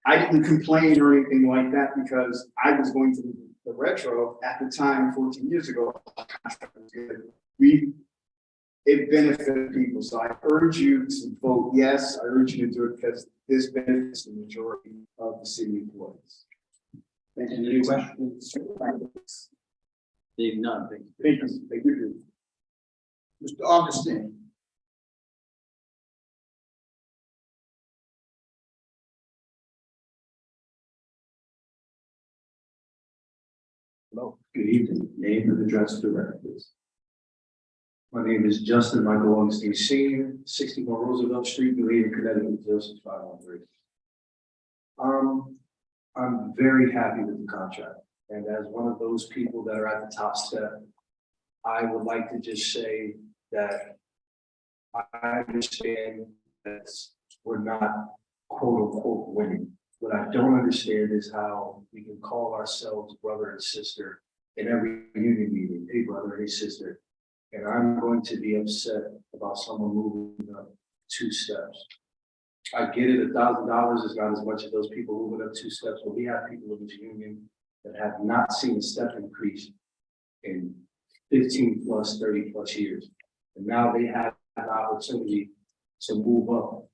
I didn't complain or anything like that because I was going to the retro at the time 14 years ago. It benefited people. So I urge you to vote yes. I urge you to do it because this benefits the majority of the city employees. Thank you. Any questions? Being none, thank you. Thank you. Mr. Augustine. Hello, good evening. Name and address to the record, please. My name is Justin Michael Augustine Sr., 61 Roosevelt Street, New Haven, Connecticut, 06513. I'm very happy with the contract. And as one of those people that are at the top step, I would like to just say that I understand that we're not quote unquote winning. What I don't understand is how we can call ourselves brother and sister in every union meeting, hey brother, hey sister. And I'm going to be upset about someone moving up 2 steps. I get it, $1,000 is not as much as those people moving up 2 steps, but we have people in this union that have not seen a step increase in 15 plus, 30 plus years. And now they have an opportunity to move up.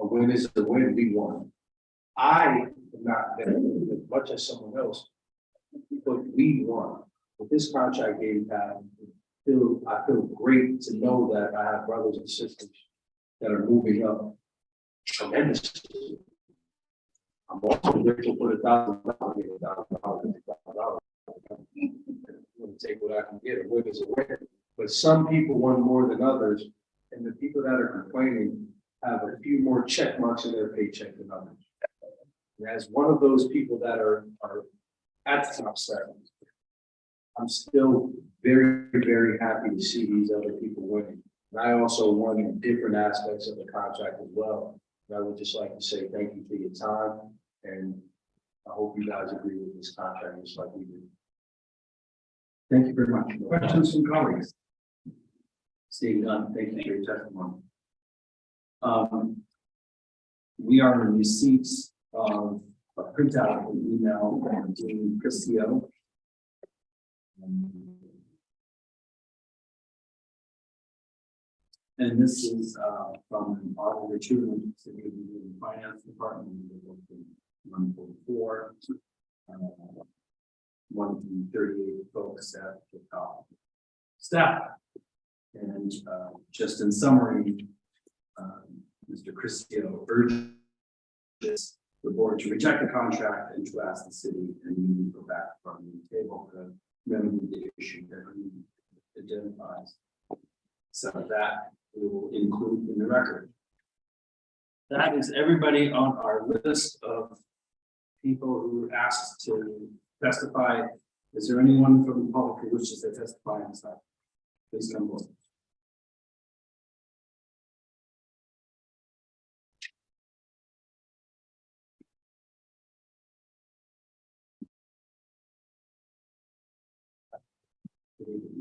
A win is a win, we won. I am not benefiting as much as someone else, but we won. With this contract gave I feel great to know that I have brothers and sisters that are moving up tremendously. I'm also grateful for the $1,000. I'm going to take what I can get. A win is a win. But some people want more than others, and the people that are complaining have a few more check marks in their paycheck than others. And as one of those people that are at the top step, I'm still very, very happy to see these other people winning. And I also won in different aspects of the contract as well. And I would just like to say thank you for your time, and I hope you guys agree with this contract just like we do. Thank you very much. Questions from colleagues? Seeing none, thank you for your testimony. We are in receipts of a printout of an email from Dean Christio. And this is from an auditor to the finance department, 144. 138 folks at the top staff. And just in summary, Mr. Christio urges the board to reject the contract and to ask the city and we go back from the table to remedy the issue that he identifies. So that we will include in the record. That is everybody on our list of people who asked to testify. Is there anyone from the public who wishes to testify on this item? Please come forward.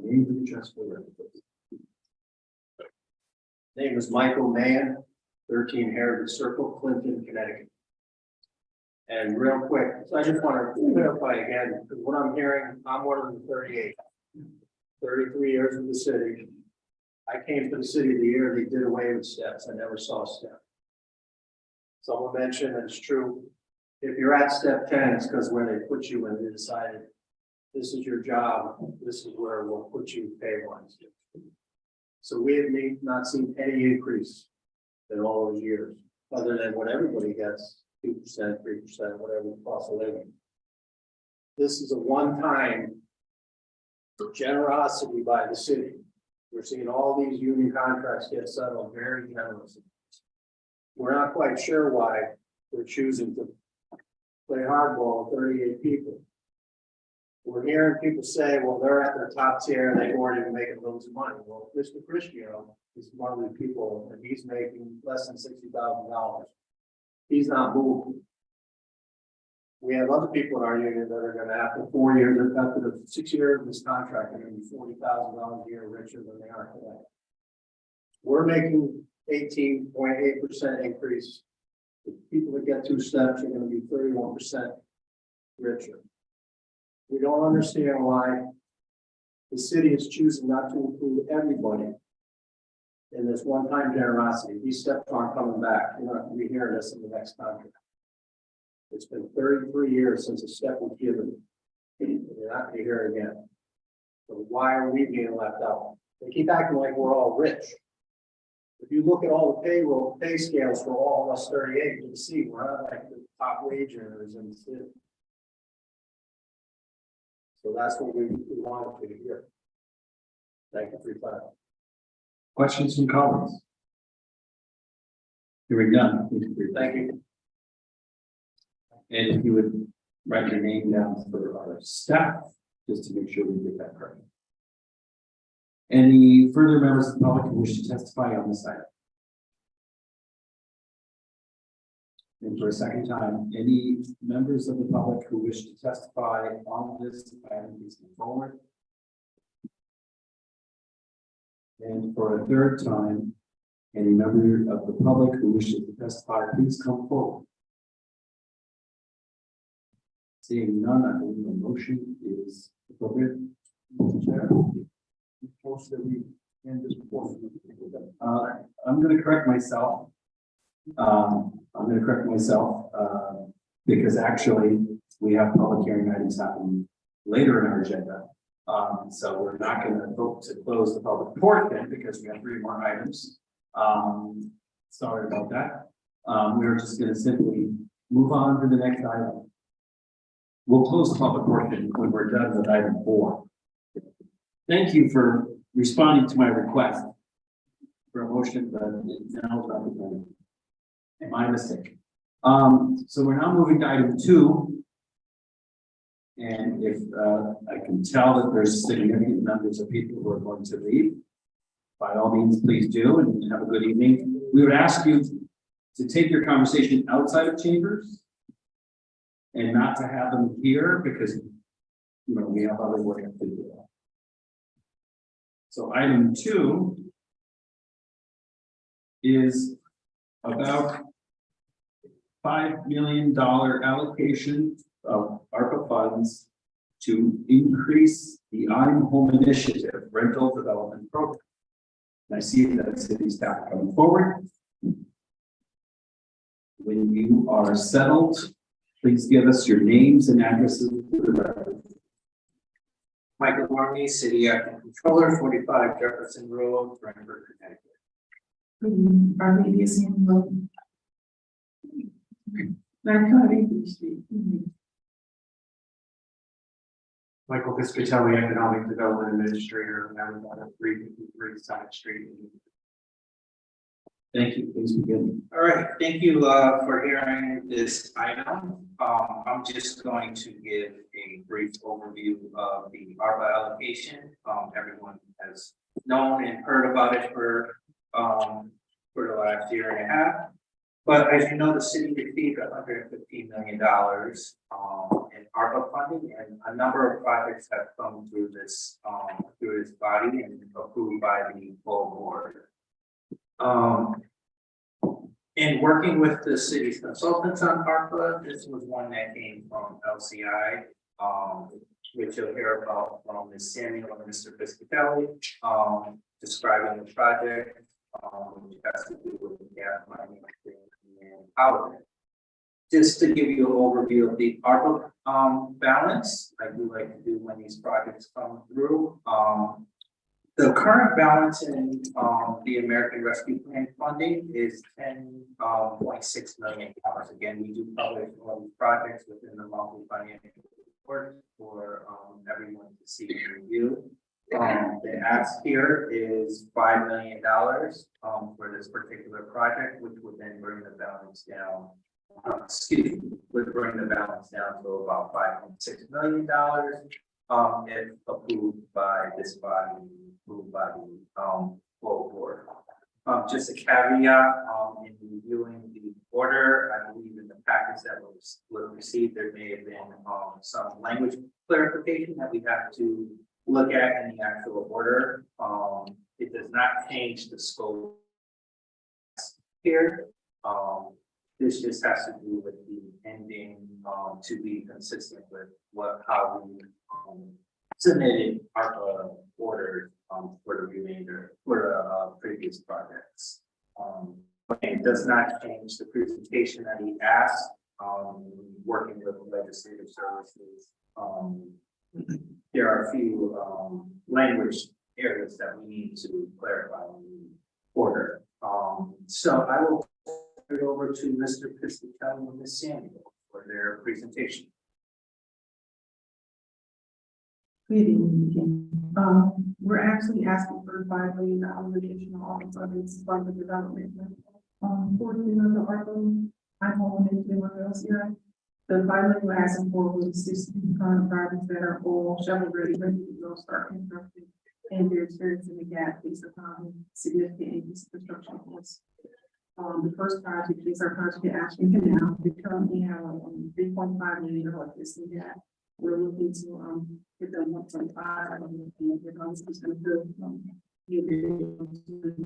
Name and address for the record, please. Name is Michael Mann, 13 Heritage Circle, Clinton, Connecticut. And real quick, so I just want to clarify again, because what I'm hearing, I'm one of the 38. 33 years with the city. I came to the city the year they did away with steps. I never saw a step. Someone mentioned, and it's true, if you're at step 10, it's because where they put you when they decided this is your job, this is where we'll put you pay-wise. So we have not seen any increase in all those years, other than what everybody gets, 2%, 3%, whatever the cost of living. This is a one-time generosity by the city. We're seeing all these union contracts get settled very generously. We're not quite sure why they're choosing to play hardball with 38 people. We're hearing people say, well, they're at their top tier, they weren't even making loads of money. Well, Mr. Christio is one of the people, and he's making less than $60,000. He's not moving. We have other people in our union that are going to, after 4 years, after the 6 years of this contract, they're going to be $40,000 a year richer than they are today. We're making 18.8% increase. The people that get 2 steps are going to be 31% richer. We don't understand why the city is choosing not to include everybody in this one-time generosity. These steps aren't coming back. You're not going to be hearing this in the next contract. It's been 33 years since a step was given. You're not going to hear it again. So why are we being left out? They keep acting like we're all rich. If you look at all the pay scales for all of us 38, you can see we're not like the top wage earners in the city. So that's what we wanted to hear. Thank you for your time. Questions from colleagues? Hearing none. Thank you. And if you would write your name down for our staff, just to make sure we get that correct. Any further members of the public who wish to testify on this item? And for a second time, any members of the public who wish to testify on this item, please come forward. And for a third time, any member of the public who wishes to testify, please come forward. Seeing none, I believe the motion is appropriate. I'm going to correct myself. Because actually we have public hearing items happening later in our agenda. So we're not going to vote to close the public portion because we have 3 more items. Sorry about that. We're just going to simply move on to the next item. We'll close the public portion when we're done with item 4. Thank you for responding to my request for a motion, but now it's not my mistake. So we're now moving to item 2. And if I can tell that there's significant numbers of people who are going to leave, by all means, please do and have a good evening. We would ask you to take your conversation outside of chambers and not to have them here because we have other work to do. So item 2 is about $5 million allocation of ARPA funds to increase the I'm Home Initiative rental development program. And I see that city staff coming forward. When you are settled, please give us your names and addresses for the record. Michael Gormley, City Acting Controller, 45 Jefferson Road, Branford, Connecticut. Our media is in the. Michael Piscatelli, Economic Development Administrator, and I'm at 353 Side Street. Thank you. Please begin. All right, thank you for hearing this item. I'm just going to give a brief overview of the ARPA allocation. Everyone has known and heard about it for the last year and a half. But as you know, the city received $115 million in ARPA funding, and a number of projects have come through this body and approved by the full board. In working with the city's consultants on ARPA, this was one that came from LCI, which you'll hear about from Ms. Samuel and Mr. Piscatelli, describing the project, which has to do with the gap mining and out of it. Just to give you an overview of the ARPA balance, like we like to do when these projects come through. The current balance in the American Rescue Plan funding is $10.6 million. Again, we do publish all these projects within the monthly financial report for everyone to see and review. The ask here is $5 million for this particular project, which would then bring the balance down. Would bring the balance down to about $5.6 million if approved by this body. Moved by the full board. Just a caveat in reviewing the order, I believe in the package that was received, there may have been some language clarification that we have to look at in the actual order. It does not change the scope here. This just has to do with the ending to be consistent with how we submitted ARPA orders for the remainder for previous projects. It does not change the presentation that he asked. Working with legislative services, there are a few language areas that we need to clarify in the order. So I will turn it over to Mr. Piscatelli and Ms. Samuel for their presentation. Good evening. We're actually asking for $5 million additional funds for the development. Portion of the ARPA, I'm home in LCI. The $5 million we're asking for was 16 current projects that are all shovel ready to go start construction, and they're experiencing a gap based upon significant increase in construction costs. The first project is our project at Ashland Canal. We currently have a $3.5 million existing gap. We're looking to get them 1.5 and the house is going to build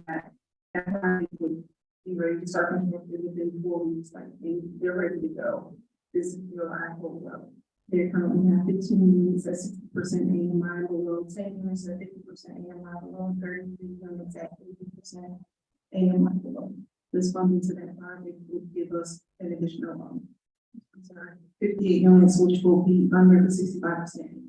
that project would be ready to start construction within 4 weeks, like, and they're ready to go. This is your line hold up. They currently have 15 units at 60% AMI below, 10 units at 50% AMI below, 33 units at 80% AMI below. This funding to that project would give us an additional 58 units, which will be under the 65%.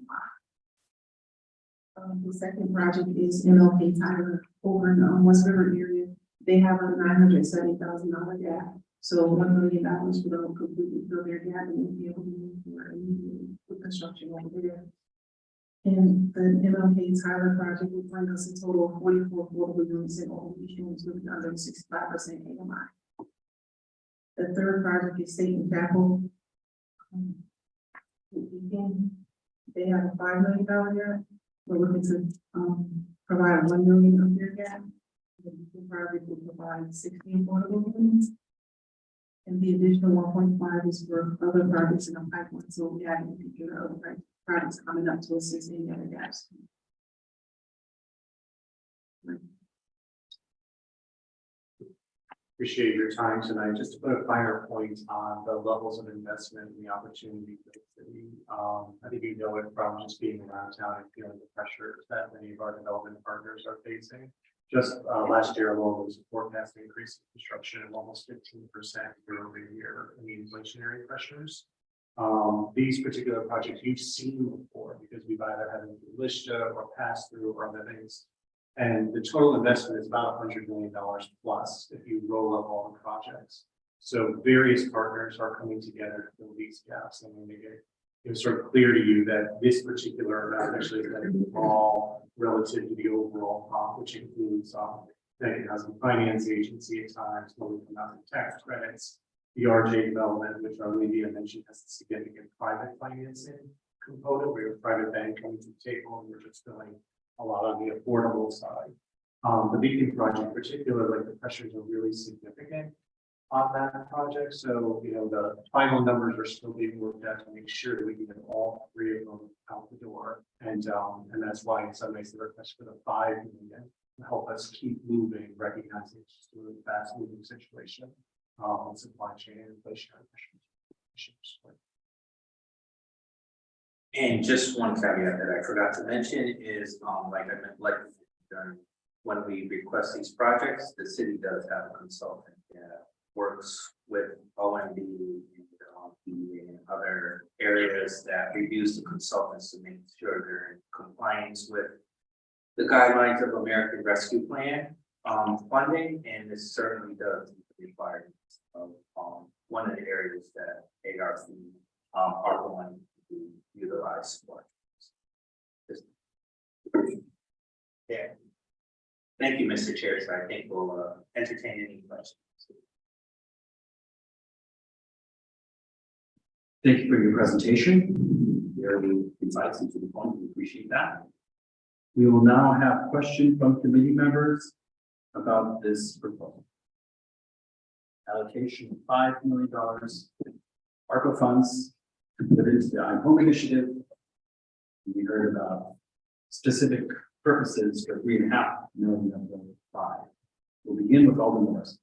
The second project is MLK Tyler over in West River area. They have a $970,000 gap. So $1 million for them to completely fill their gap and we'll be able to move forward immediately with construction over there. And the MLK Tyler project will bring us a total of 44 affordable units in all these units will be under 65% AMI. The third project is State and Chapel. They have a $5 million gap. We're looking to provide $1 million of their gap. The project will provide 16 affordable units. And the additional 1.5 is for other projects in the pipeline. So we have other projects coming up to assist any other gaps. Appreciate your time tonight. Just to put a finer point on the levels of investment and the opportunity for the city. I think you know it from just being around town and feeling the pressures that many of our development partners are facing. Just last year alone, there was a forecast increase in construction of almost 15% year-over-year in the inflationary pressures. These particular projects you've seen before because we've either had a lista or pass through or other things. And the total investment is about $100 million plus if you roll up all the projects. So various partners are coming together to fill these gaps and make it sort of clear to you that this particular amount actually is going to be all relative to the overall cost, which includes Connecticut Housing Finance Agency at times, tax credits, the RJ development, which our lady mentioned has a significant private financing component. We have a private bank coming to the table and we're just filling a lot on the affordable side. The Beacon project, particularly, like the pressures are really significant on that project. So, you know, the final numbers are still being worked out to make sure that we can get all three of them out the door. And that's why in some ways the request for the $5 million to help us keep moving, recognizing it's just a really fast moving situation. Supply chain and inflationary pressures. And just one caveat that I forgot to mention is, when we request these projects, the city does have a consultant that works with OMB and other areas that reviews the consultants to make sure they're in compliance with the guidelines of American Rescue Plan funding, and this certainly does require one of the areas that ARC are going to utilize for. Yeah. Thank you, Mr. Chair. So I think we'll entertain any questions. Thank you for your presentation. Very concise and to the point. We appreciate that. We will now have questions from committee members about this proposal. Allocation of $5 million ARPA funds to put into the I'm Home initiative. We heard about specific purposes for $3.5 million of the 5. We'll begin with Alderman Morris.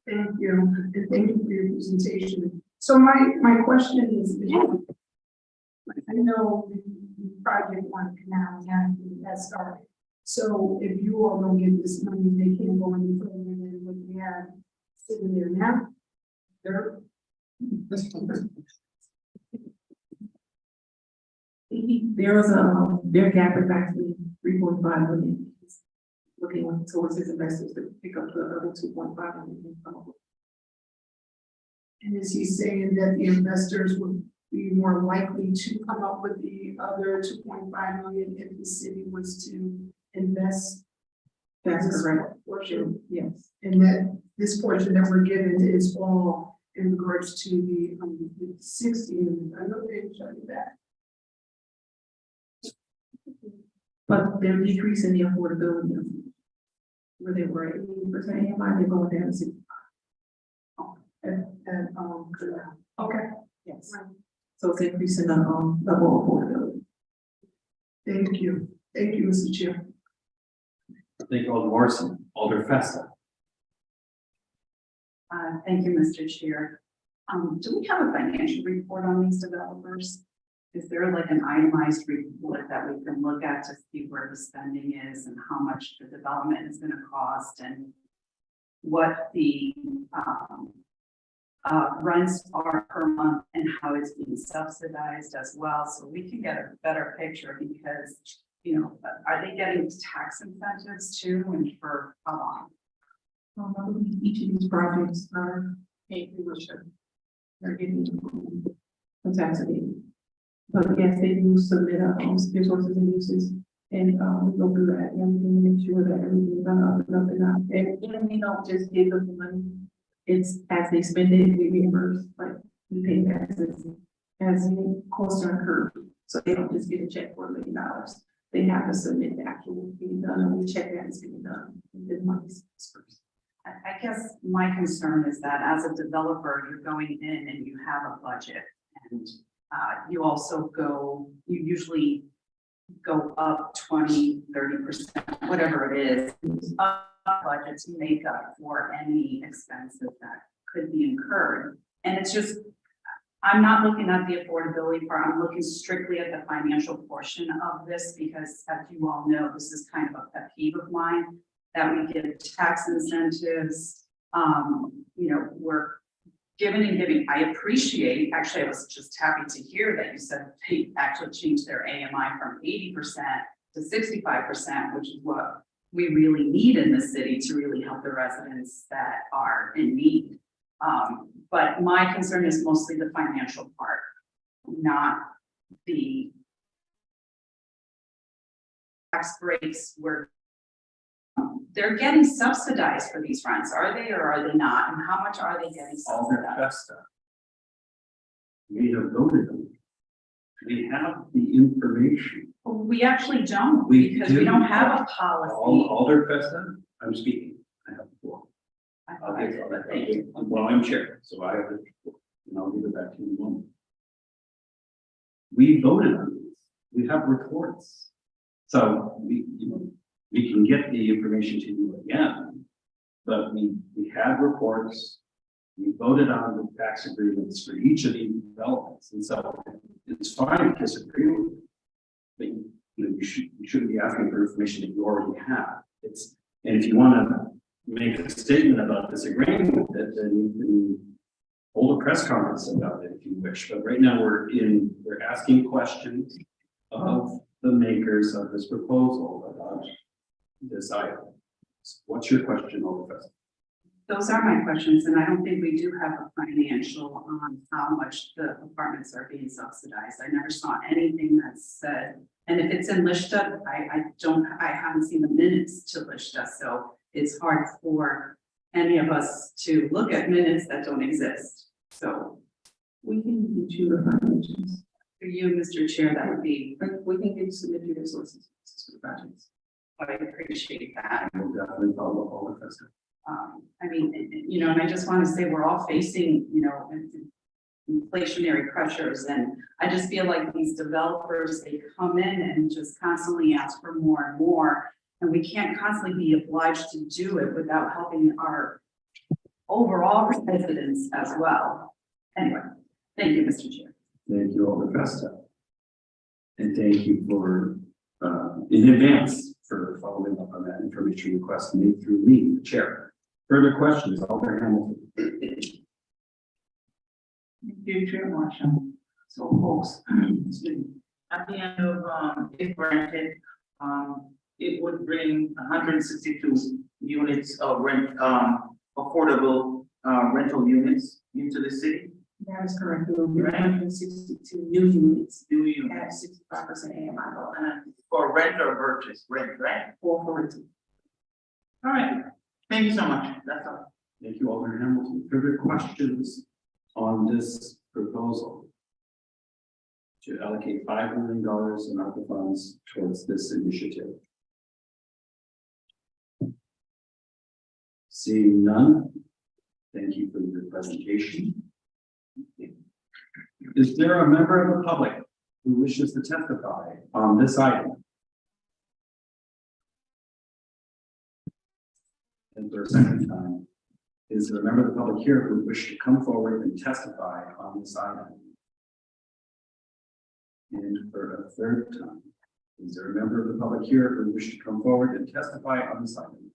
Thank you, and thank you for your presentation. So my question is, I know the project one canal has started. So if you all don't get this money, they can't go any further than what we have sitting there now. Their gap is actually 3.5 million. Looking towards his investors to pick up the other 2.5 million. And is he saying that the investors would be more likely to come up with the other 2.5 million if the city was to invest? That's correct. Portion? Yes. And that this portion that we're given is all in regards to the 60 million. I know they didn't show you that. But they're decreasing the affordability of where they were at 80%, might be going down to 65. Okay. Yes. So it's increasing the level of affordability. Thank you. Thank you, Mr. Chair. Thank you, Alder Morrison. Alder Festa. Thank you, Mr. Chair. Do we have a financial report on these developers? Is there like an itemized report that we can look at to see where the spending is and how much the development is going to cost and what the rents are per month and how it's being subsidized as well, so we can get a better picture? Because, you know, are they getting tax incentives too, and for how long? I believe each of these projects are paid through they're getting a tax abatement. But yes, they do submit resources and uses, and we go through that and everything to make sure that everything's done up and up. And we don't just give them the money. It's as they spend it, we reimburse, like we pay taxes as the costs are incurred. So they don't just get a check for $1 million. They have to submit the actual being done, and we check that it's being done. And then money's dispersed. I guess my concern is that as a developer, you're going in and you have a budget, and you also you usually go up 20, 30%, whatever it is, up budget to make up for any expenses that could be incurred. And it's just, I'm not looking at the affordability part, I'm looking strictly at the financial portion of this, because as you all know, this is kind of a pet peeve of mine, that we give tax incentives, you know, we're giving and giving. I appreciate, actually, I was just happy to hear that you said they actually changed their AMI from 80% to 65%, which is what we really need in the city to really help the residents that are in need. But my concern is mostly the financial part, not the tax breaks where they're getting subsidized for these rents. Are they or are they not? And how much are they getting All their subsidized? best stuff. We have voted on it. We have the information. We actually don't, We because do. we don't have a policy. All their best stuff, I'm speaking, I have the floor. I'll get all that, thank you. Well, I'm chair, so I have the floor, and I'll give it back to you in a moment. We voted on this, we have reports. So we can get the information to you again, but we had reports. We voted on the tax agreements for each of these developments, and so it's fine to disagree with it. But you shouldn't be asking for information that you already have. And if you want to make a statement about disagreeing with it, then you can hold a press conference about it if you wish. But right now we're asking questions of the makers of this proposal about this item. What's your question, Alderperson? Those are my questions, and I don't think we do have a financial on how much the apartments are being subsidized. I never saw anything that said, and if it's in Lishta, I haven't seen the minutes to Lishta, so it's hard for any of us to look at minutes that don't exist. So We can get you the financials. for you, Mr. Chair, that would be, We can get submit your resources for the projects. I appreciate that. We'll definitely follow up Alderperson. I mean, you know, and I just want to say we're all facing, you know, inflationary pressures, and I just feel like these developers, they come in and just constantly ask for more and more, and we can't constantly be obliged to do it without helping our overall residents as well. Anyway, thank you, Mr. Chair. Thank you, Alderperson. And thank you for, in advance, for following up on that information request made through me, the chair. Further questions, Alder Hamilton? Thank you, Chair Marshall. So folks, at the end of, if granted, it would bring 162 units of rent, affordable, rental units into the city. That is correct. There will be 162 new units Do at you, 65% AMI load. for rent or purchase, rent, right? For rental. All right, thank you so much, that's all. Thank you, Alder Hamilton. Further questions on this proposal to allocate $5 million in ARPA funds towards this initiative? Seeing none, thank you for your presentation. Is there a member of the public who wishes to testify on this item? And for a second time, is there a member of the public here who wish to come forward and testify on this item? And for a third time, is there a member of the public here who wish to come forward and testify on this item?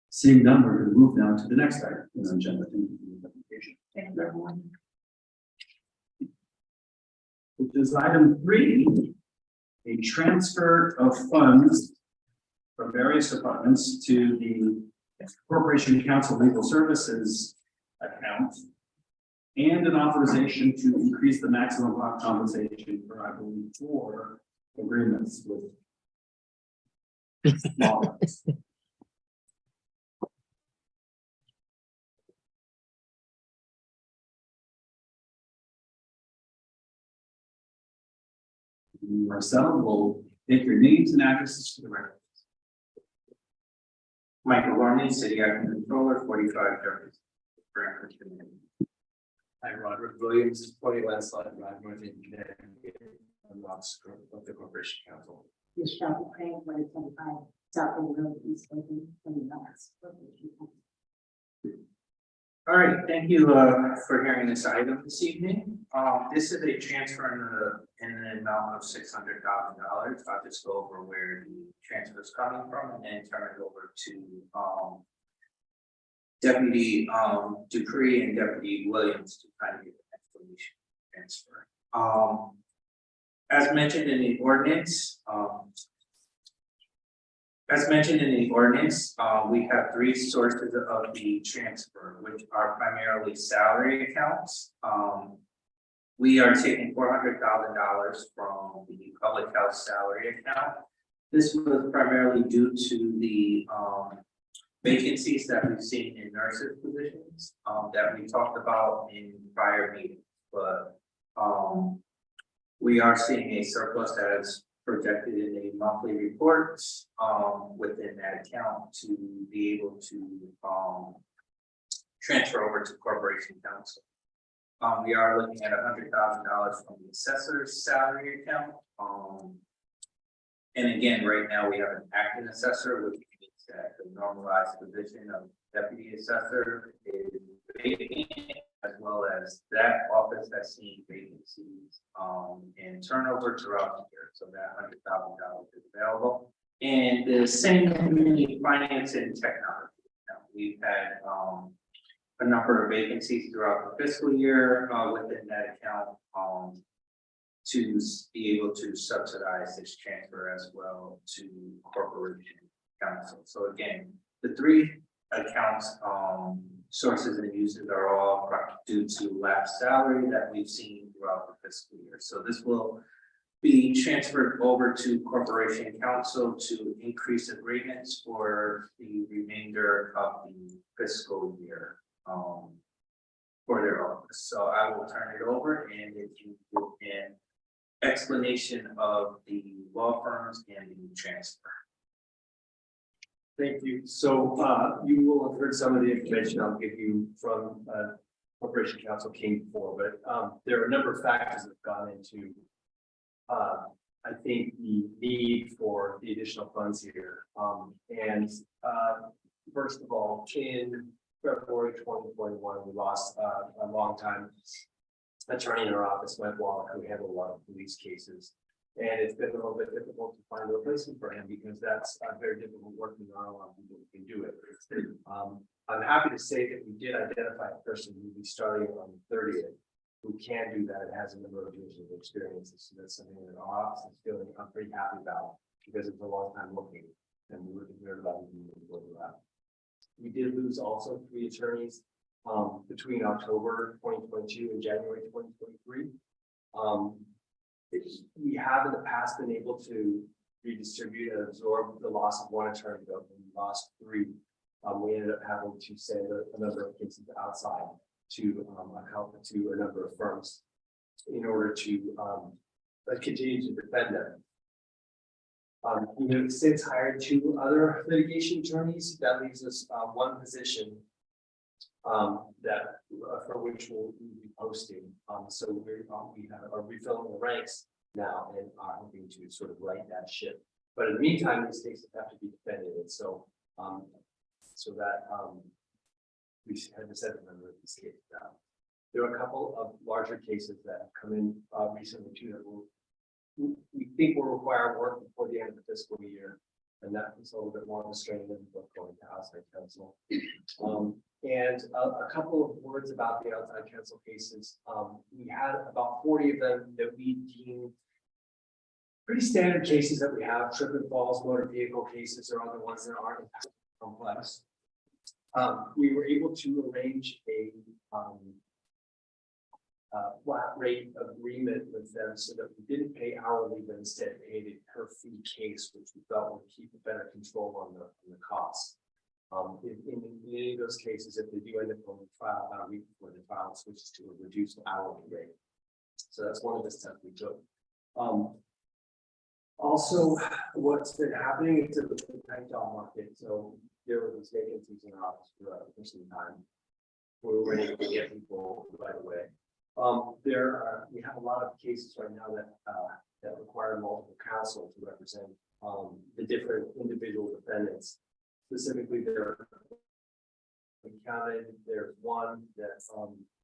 Seeing none, we're going to move now to the next item in the agenda. Thank you for the presentation. Thank you, everyone. Which is item 3, a transfer of funds from various departments to the Corporation Council Legal Services account, and an authorization to increase the maximum compensation for, I believe, 4 agreements with law firms. Marcel will take your names and addresses for the record. Michael Gorman, City Acting Controller, 45 Jefferson. Hi, Roderick Williams, 20 Landslide Drive, North End, Connecticut. I'm not of the Corporation Council. Michelle Crane, 2025 South End Road, East Open, and that's. All right, thank you for hearing this item this evening. This is a transfer in an amount of $600,000. I'll just go over where the transfer is coming from and then turn it over to Deputy Dupree and Deputy Williams to kind of give an explanation of the transfer. As mentioned in the ordinance, we have three sources of the transfer, which are primarily salary accounts. We are taking $400,000 from the public health salary account. This was primarily due to the vacancies that we've seen in nurses positions that we talked about in prior meetings, but we are seeing a surplus that is projected in a monthly report within that account to be able to transfer over to corporation council. We are looking at $100,000 from the assessor's salary account. And again, right now we have an acting assessor, which means that the normalized position of deputy assessor is vacant, as well as that office has seen vacancies and turnover throughout the year. So that $100,000 is available. And the same community finance and technology. We've had a number of vacancies throughout the fiscal year within that account to be able to subsidize this transfer as well to corporation council. So again, the three accounts sources and uses are all due to lapsed salary that we've seen throughout the fiscal year. So this will be transferred over to corporation council to increase agreements for the remainder of the fiscal year for their office. So I will turn it over, and if you give an explanation of the law firms and the transfer. Thank you. So you will have heard some of the information I'll give you from Corporation Council came before, but there are a number of factors that have gone into I think the need for the additional funds here. First of all, in February 2021, we lost a long time attorney in our office, Mike Wallach, who handled a lot of police cases. And it's been a little bit difficult to find a replacement for him because that's very difficult work and not a lot of people who can do it. I'm happy to say that we did identify a person who will be starting on the 30th who can do that and has a number of years of experience. So that's something that our office is feeling I'm pretty happy about because it's a long time looking and we were concerned about it before that. We did lose also 3 attorneys between October 2022 and January 2023. We have in the past been able to redistribute and absorb the loss of 1 attorney, but we lost 3. We ended up having to send a number of cases outside to a number of firms in order to continue to defend them. We have since hired 2 other litigation attorneys. That leaves us 1 position for which we'll be posting. So we are refilling the ranks now and are hoping to sort of right that ship. But in the meantime, these cases have to be defended, and so that we had to set a number of these cases down. There are a couple of larger cases that have come in recently too that we think will require work before the end of the fiscal year, and that is a little bit more of a strain than what's going to outside counsel. And a couple of words about the outside counsel cases. We had about 40 of them that we deemed pretty standard cases that we have, trip and falls, motor vehicle cases, or other ones that aren't complex. We were able to arrange a flat rate agreement with them so that we didn't pay hourly, but instead paid a per fee case, which we felt would keep a better control on the cost. In any of those cases, if they do end up on the trial about a week before the trial switches to a reduced hourly rate. So that's one of the steps we took. Also, what's been happening is the tight job market. So there were these vacancies in our office for some time. We were able to get people right away. We have a lot of cases right now that require multiple counsel to represent the different individual defendants. Specifically, we counted, there's one that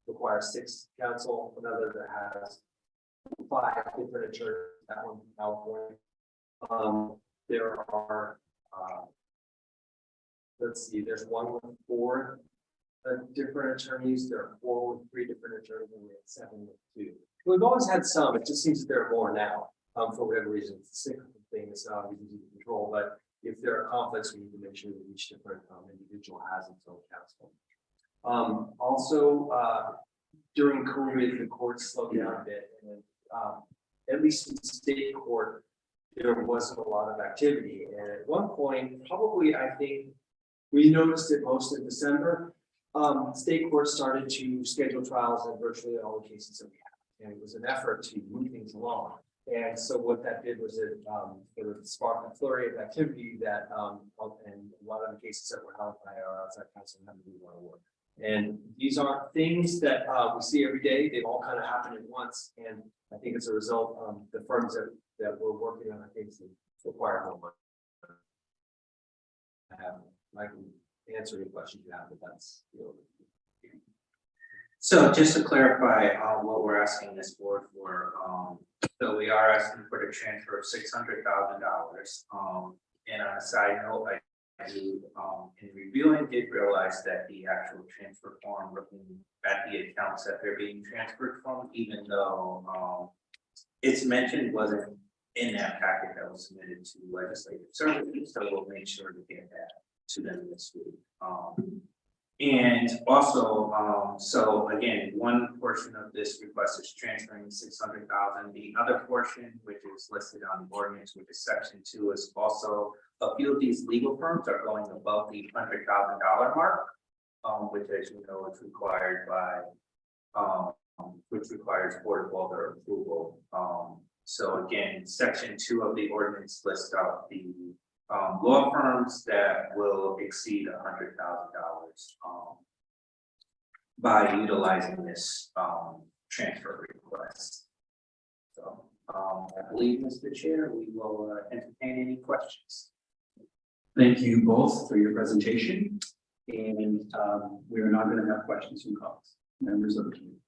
requires 6 counsel, another that has 5 different attorneys, that one from California. There are, let's see, there's one with 4 different attorneys, there are 4 with 3 different attorneys, and we had 7 with 2. We've always had some, it just seems that there are more now, for whatever reason, it's a cyclical thing, it's not easy to control, but if there are conflicts, we need to make sure that each different individual has its own counsel. Also, during COVID, the courts slowed down a bit, and at least in state court, there wasn't a lot of activity. And at one point, probably, I think, we noticed it most in December, state court started to schedule trials in virtually all the cases that we had. And it was an effort to move things along. And so what that did was it sort of sparked a flurry of activity that, and a lot of the cases that were held by our outside counsel had to do a lot of work. And these aren't things that we see every day. They've all kind of happened at once. And I think as a result, the firms that we're working on, I think, require more money. I can answer any questions you have, but that's, So just to clarify, what we're asking this board for, so we are asking for the transfer of $600,000. And on a side note, I do, in reviewing, did realize that the actual transfer form, looking at the accounts that they're being transferred from, even though it's mentioned wasn't in that packet that was submitted to legislative services, so we'll make sure to get that to them this week. And also, so again, one portion of this request is transferring 600,000. The other portion, which is listed on the ordinance, which is section 2, is also a few of these legal firms are going above the $100,000 mark, which, as you know, is required by, which requires board of alder approval. So again, section 2 of the ordinance lists out the law firms that will exceed $100,000 by utilizing this transfer request. So I believe, Mr. Chair, we will entertain any questions. Thank you both for your presentation. And we are not going to have questions from colleagues, members of the committee.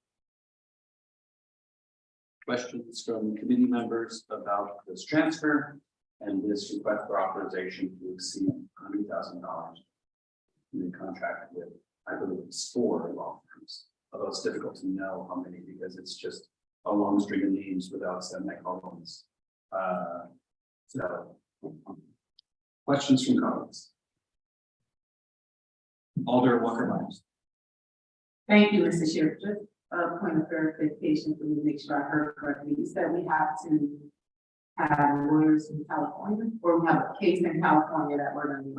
Questions from committee members about this transfer and this request for authorization to exceed $100,000 in the contract with, I believe it's 4 law firms. Although it's difficult to know how many because it's just a long string of names without semicolons. So, questions from colleagues? Alder Walker-Myers. Thank you, Mr. Chair. Just a point of verification for me to make sure I heard correctly. You said we have to have lawyers in California, or we have a case in California that we're going to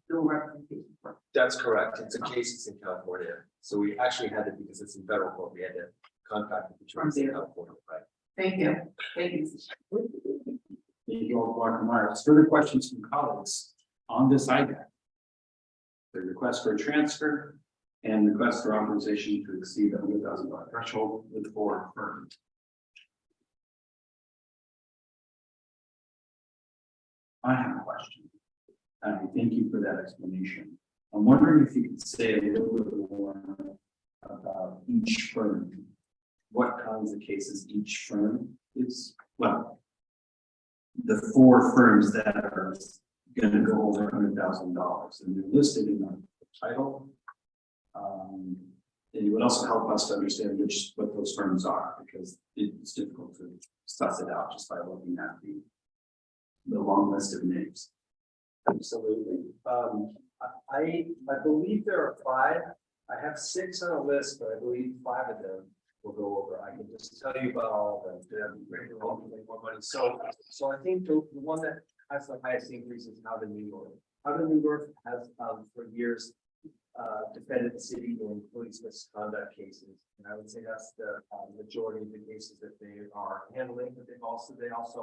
do representation for. That's correct. It's a case that's in California. So we actually had it because it's in federal court. We had to contract with the attorneys in California, right? Thank you. Thank you, Mr. Chair. Thank you, Alder Walker-Myers. Further questions from colleagues on this item? The request for a transfer and request for authorization to exceed the $100,000 threshold with 4 firms. I have a question. And I thank you for that explanation. I'm wondering if you could say a little bit more about each firm. What kinds of cases each firm is? Well, the 4 firms that are going to go over $100,000 and they're listed in the title. And it would also help us to understand what those firms are, because it's difficult to suss it out just by looking at the long list of names. Absolutely. I believe there are 5. I have 6 on a list, but I believe 5 of them will go over. I can just tell you about all of them. They're great, they're all make more money. So I think the one that has the highest increase is Out of New York. Out of New York has for years defended the city in police misconduct cases, and I would say that's the majority of the cases that they are handling. But they also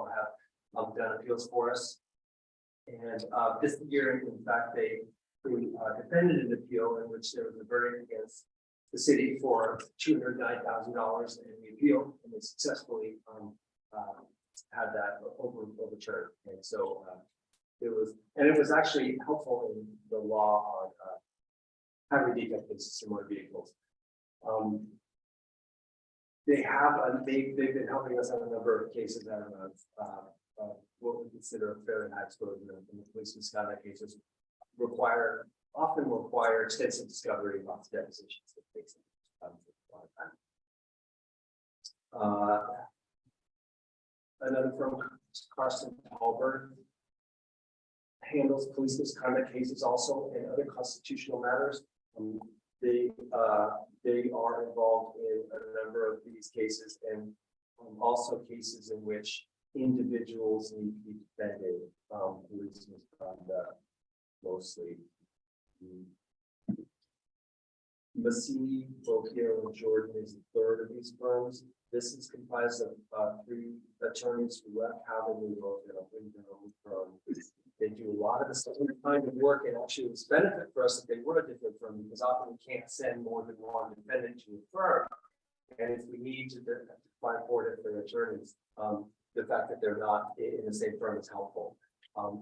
have done appeals for us. And this year, in fact, they defended an appeal in which there was a verdict against the city for $209,000 in the appeal, and they successfully had that overturned. And so it was actually helpful in the law on highway defect cases, similar vehicles. They've been helping us on a number of cases out of what we consider fairly high exposure, and the police misconduct cases often require extensive discovery, lots of depositions. That takes a lot of time. Another firm, Carson Hallberg, handles police misconduct cases also and other constitutional matters. They are involved in a number of these cases, and also cases in which individuals need to be defended. Police misconduct mostly. Massini, Bocchio, and Jordan is the third of these firms. This is comprised of 3 attorneys who left Haverly Road and opened their own firm. They do a lot of the same kind of work, and actually it was a benefit for us that they were a different firm, because often we can't send more than one defendant to a firm. And if we need to find 4 different attorneys, the fact that they're not in the same firm is helpful.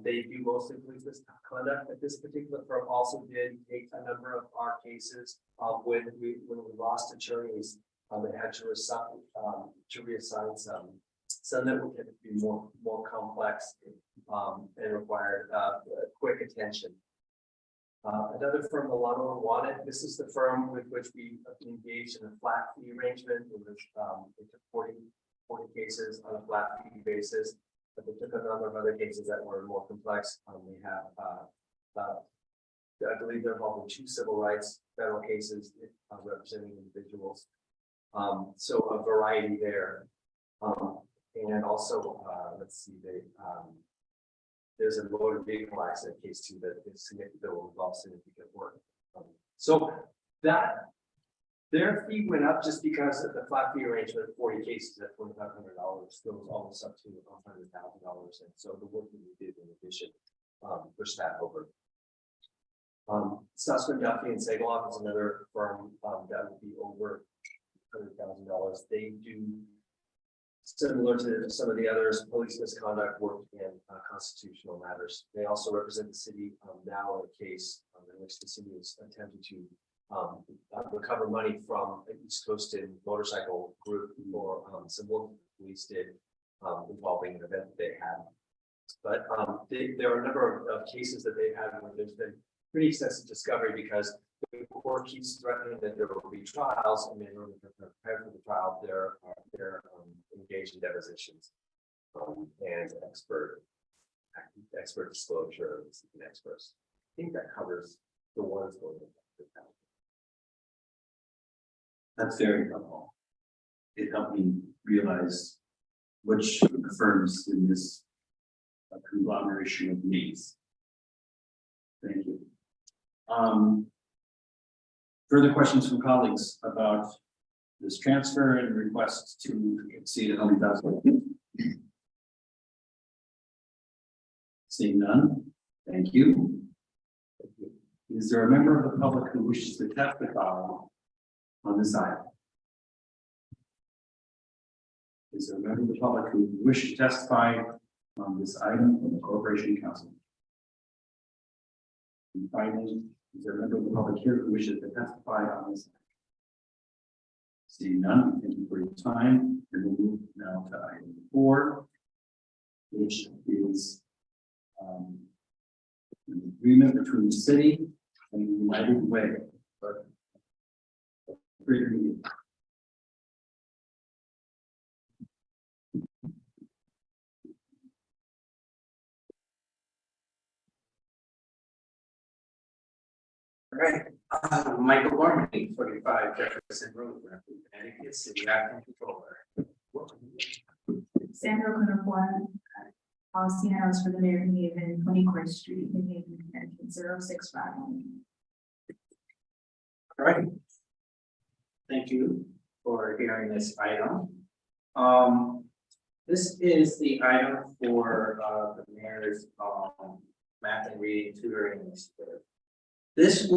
They do mostly police misconduct, but this particular firm also did take a number of our cases when we lost attorneys. They had to reassign some that would be more complex and required quick attention. Another firm, Milano and Wanted. This is the firm with which we engaged in a flat fee arrangement. It took 40 cases on a flat fee basis, but they took a number of other cases that were more complex. We have, I believe they're involved in 2 civil rights federal cases representing individuals. So a variety there. And also, let's see, there's a motor vehicle accident case too that is significant, that will involve significant work. So that their fee went up just because of the flat fee arrangement, 40 cases at $2,500 goes almost up to $100,000. And so the work that we did in addition pushed that over. Sussman, Duffy, and Segaloff is another firm that would be over $100,000. They do similar to some of the others, police misconduct work and constitutional matters. They also represent the city now in a case in which the city is attempting to recover money from an East Coasted motorcycle group for some work the police did involving an event that they had. But there are a number of cases that they've had where there's been pretty extensive discovery, because the court keeps threatening that there will be trials, and in order to prepare for the trial, they're engaged in depositions and expert disclosure and experts. I think that covers the ones going to. That's very helpful. It helped me realize which firms in this conglomeration of needs. Thank you. Further questions from colleagues about this transfer and request to exceed $100,000? Seeing none, thank you. Is there a member of the public who wishes to testify on this item? Is there a member of the public who wishes to testify on this item from the Corporation Council? And finally, is there a member of the public here who wishes to testify on this? Seeing none, thank you for your time, and we'll move now to item 4, which is an agreement between the city and United Way. Greater Meeting. All right, Michael Gorman, 45 Jefferson Road, Connecticut, City Acting Controller. Sandra Quinnapuan, policy house for the Mayor New Haven, 20 Court Street, New Haven, Connecticut, 06511. All right. Thank you for hearing this item. This is the item for the mayor's math and reading tutoring initiative. This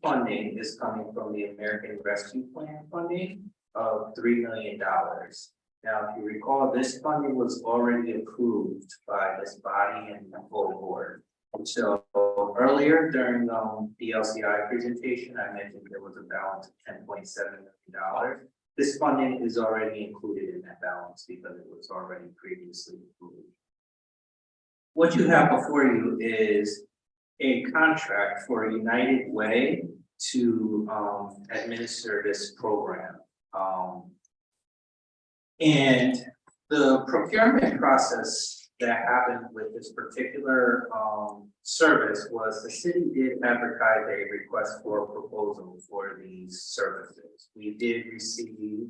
funding is coming from the American Rescue Plan funding of $3 million. Now, if you recall, this funding was already approved by this body and the full board. And so earlier during the LCI presentation, I mentioned there was a balance of $10.7 million. This funding is already included in that balance because it was already previously approved. What you have before you is a contract for United Way to administer this program. And the procurement process that happened with this particular service was the city did advertise a request for a proposal for these services. We did receive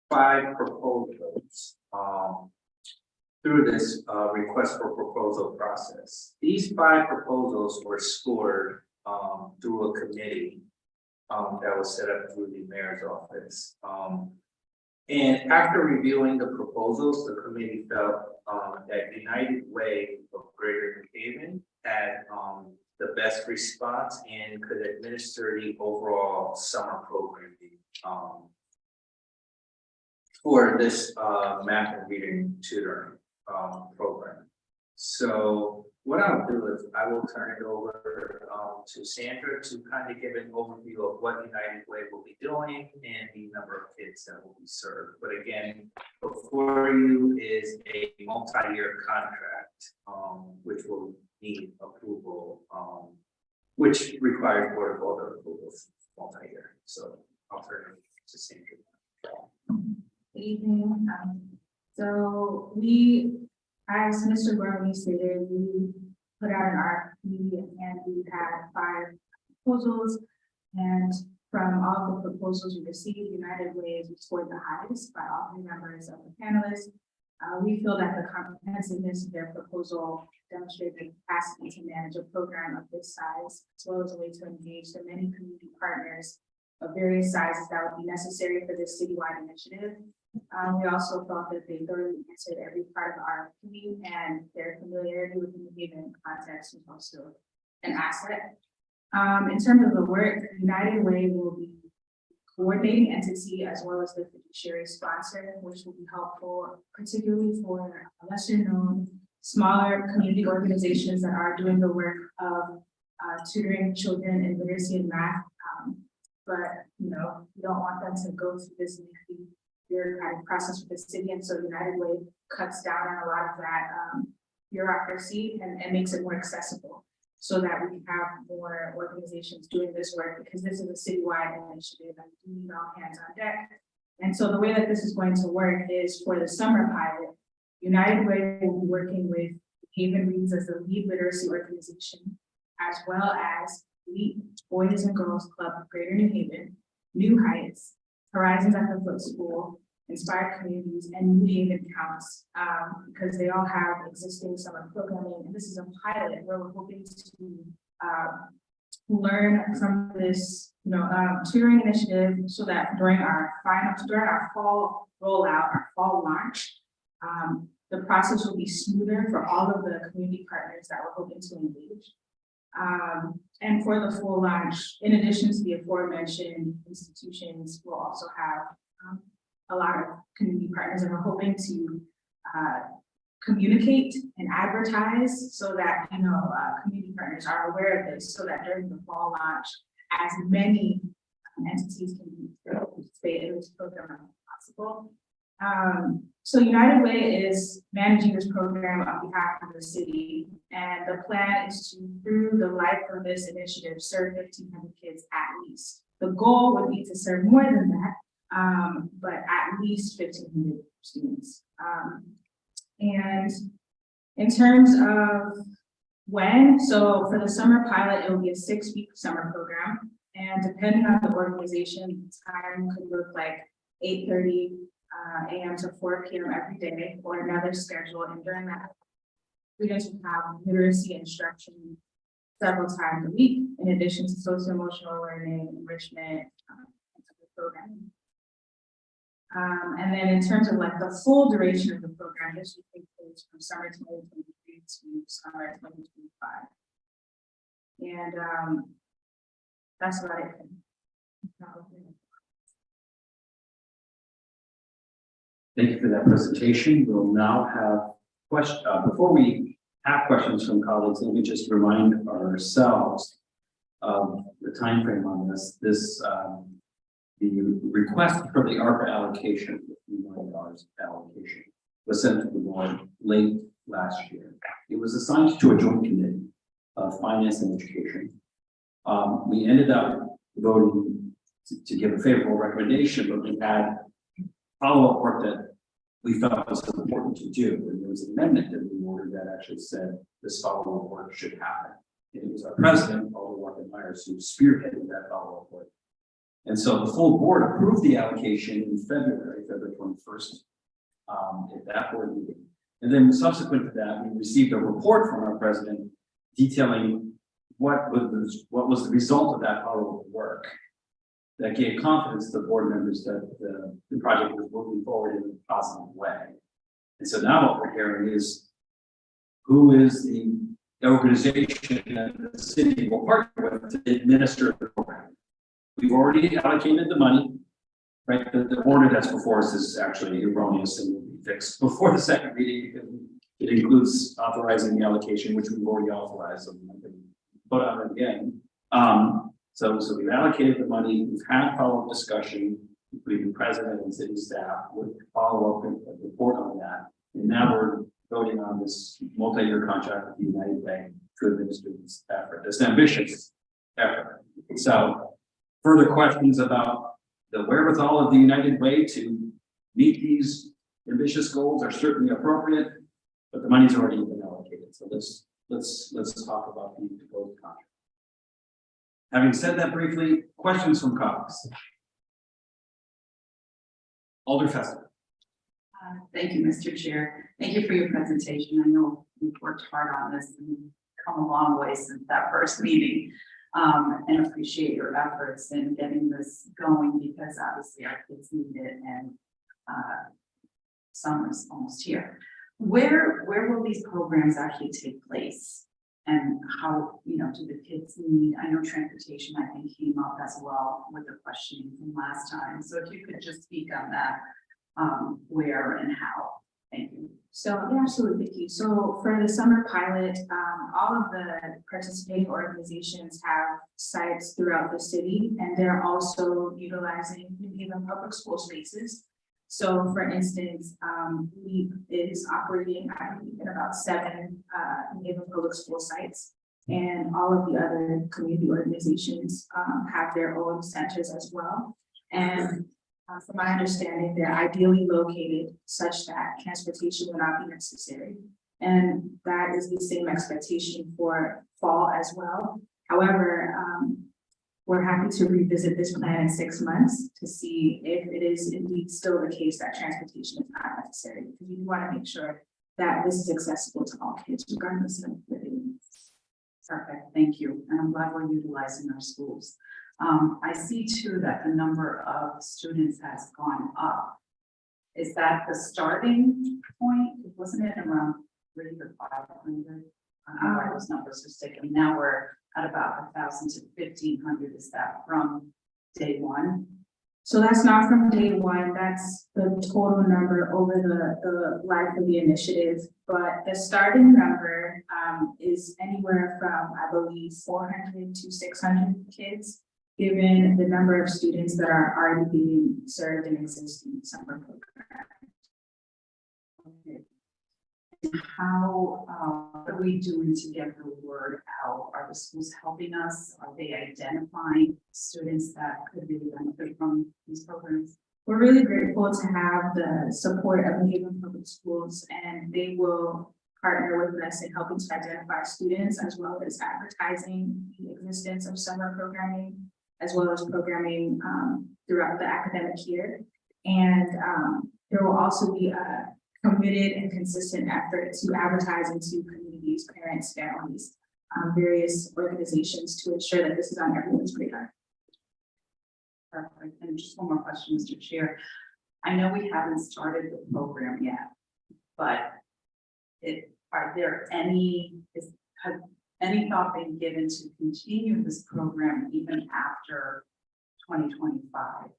5 proposals through this request for proposal process. These 5 proposals were scored through a committee that was set up through the mayor's office. And after reviewing the proposals, the committee felt that United Way of Greater New Haven had the best response and could administer the overall summer programming for this math and reading tutoring program. So what I'll do is I will turn it over to Sandra to kind of give an overview of what United Way will be doing and the number of kids that will be served. But again, before you is a multi-year contract, which will need approval, which requires Board of Alder approvals multi-year. So I'll turn it to Sandra. Good evening. So we, as Mr. Gormley stated, we put out an RFP and we had 5 proposals. And from all the proposals we received, United Way scored the highest by all 3 members of the panelists. We feel that the comprehensiveness of their proposal demonstrated the capacity to manage a program of this size, as well as a way to engage the many community partners of various sizes that would be necessary for this citywide initiative. We also felt that they thoroughly answered every part of our RFP, and their familiarity with the New Haven context was also an asset. In terms of the work, United Way will be coordinating entity as well as the fiduciary sponsor, which will be helpful, particularly for lesser known, smaller community organizations that are doing the work of tutoring children in literacy and math. But you know, you don't want them to go through this lengthy bureaucratic process with the city, and so United Way cuts down on a lot of that bureaucracy and makes it more accessible, so that we can have more organizations doing this work, because this is a citywide initiative and we need all hands on deck. And so the way that this is going to work is for the summer pilot, United Way will be working with Haven Reads as the lead literacy organization, as well as Elite Boys and Girls Club of Greater New Haven, New Heights, Horizons at the Foot School, Inspired Communities, and New Haven Counts, because they all have existing summer programming. And this is a pilot where we're hoping to learn from this, tutoring initiative, so that during our fall rollout, our fall launch, the process will be smoother for all of the community partners that we're hoping to engage. And for the full launch, in addition to the aforementioned institutions, we'll also have a lot of community partners, and we're hoping to communicate and advertise so that community partners are aware of this, so that during the fall launch, as many entities can participate in this program as possible. So United Way is managing this program on behalf of the city, and the plan is to, through the life of this initiative, serve 1,500 kids at least. The goal would be to serve more than that, but at least 1,500 students. And in terms of when, so for the summer pilot, it will be a 6-week summer program, and depending on the organization, time could look like 8:30 a.m. to 4 p.m. every day, or another schedule. And during that, students will have literacy instruction several times a week, in addition to social emotional learning, enrichment, and other programming. And then in terms of like the full duration of the program, this will take place from summer 2023 to summer 2025. And that's about it. Thank you for that presentation. We'll now have questions. Before we have questions from colleagues, let me just remind ourselves of the time frame on this. The request for the ARPA allocation, the $3 million allocation, was sent to the board late last year. It was assigned to a joint committee of finance and education. We ended up voting to give a favorable recommendation, but we had follow-up work that we felt was important to do. And there was an amendment in the order that actually said this follow-up work should happen. And it was our president, Alderman Myers, who spearheaded that follow-up work. And so the full board approved the allocation in February 21st, at that board meeting. And then subsequent to that, we received a report from our president detailing what was the result of that follow-up work that gave confidence to the board members that the project was moving forward in a positive way. And so now what we're hearing is who is the organization that the city will partner with to administer the program. We've already allocated the money, right? The order that's before us is actually erroneous and will be fixed before the second reading because it includes authorizing the allocation, which we've already authorized. So I can put on it again. So we've allocated the money, we've had follow-up discussion, including president and city staff with follow-up and report on that. And now we're voting on this multi-year contract with the United Way to administer this effort, this ambitious effort. So further questions about the wherewithal of the United Way to meet these ambitious goals are certainly appropriate, but the money's already been allocated. So let's talk about the proposed contract. Having said that briefly, questions from colleagues? Alder Festival. Thank you, Mr. Chair. Thank you for your presentation. I know you've worked hard on this and come a long way since that first meeting. And appreciate your efforts in getting this going because obviously our kids need it and summer's almost here. Where will these programs actually take place? And how, do the kids need, I know transportation, I think came up as well with the questioning from last time. So if you could just speak on that, where and how, thank you. So, yeah, absolutely, thank you. So for the summer pilot, all of the participating organizations have sites throughout the city, and they're also utilizing New Haven public school spaces. So for instance, LEAP is operating, I believe, in about 7 New Haven public school sites, and all of the other community organizations have their own centers as well. And from my understanding, they're ideally located such that transportation will not be necessary. And that is the same expectation for fall as well. However, we're happy to revisit this plan in 6 months to see if it is indeed still the case that transportation is not necessary. Because we want to make sure that this is accessible to all kids, regardless of where they live. Perfect, thank you. And I'm glad we're utilizing our schools. I see too that the number of students has gone up. Is that the starting point? Wasn't it around 300 to 500? I don't know why those numbers are sticking. Now we're at about 1,000 to 1,500. Is that from day one? So that's not from day one. That's the total number over the life of the initiative. But the starting number is anywhere from, I believe, 400 to 600 kids, given the number of students that are already being served in existing summer programs. Okay. How are we doing to get the word out? Are the schools helping us? Are they identifying students that could really benefit from these programs? We're really grateful to have the support of New Haven Public Schools, and they will partner with us in helping to identify students as well as advertising the existence of summer programming, as well as programming throughout the academic year. And there will also be a committed and consistent effort to advertising to communities, parents, families, various organizations to ensure that this is on everyone's radar. Perfect. And just one more question, Mr. Chair. I know we haven't started the program yet, but has any thought been given to continue this program even after 2025?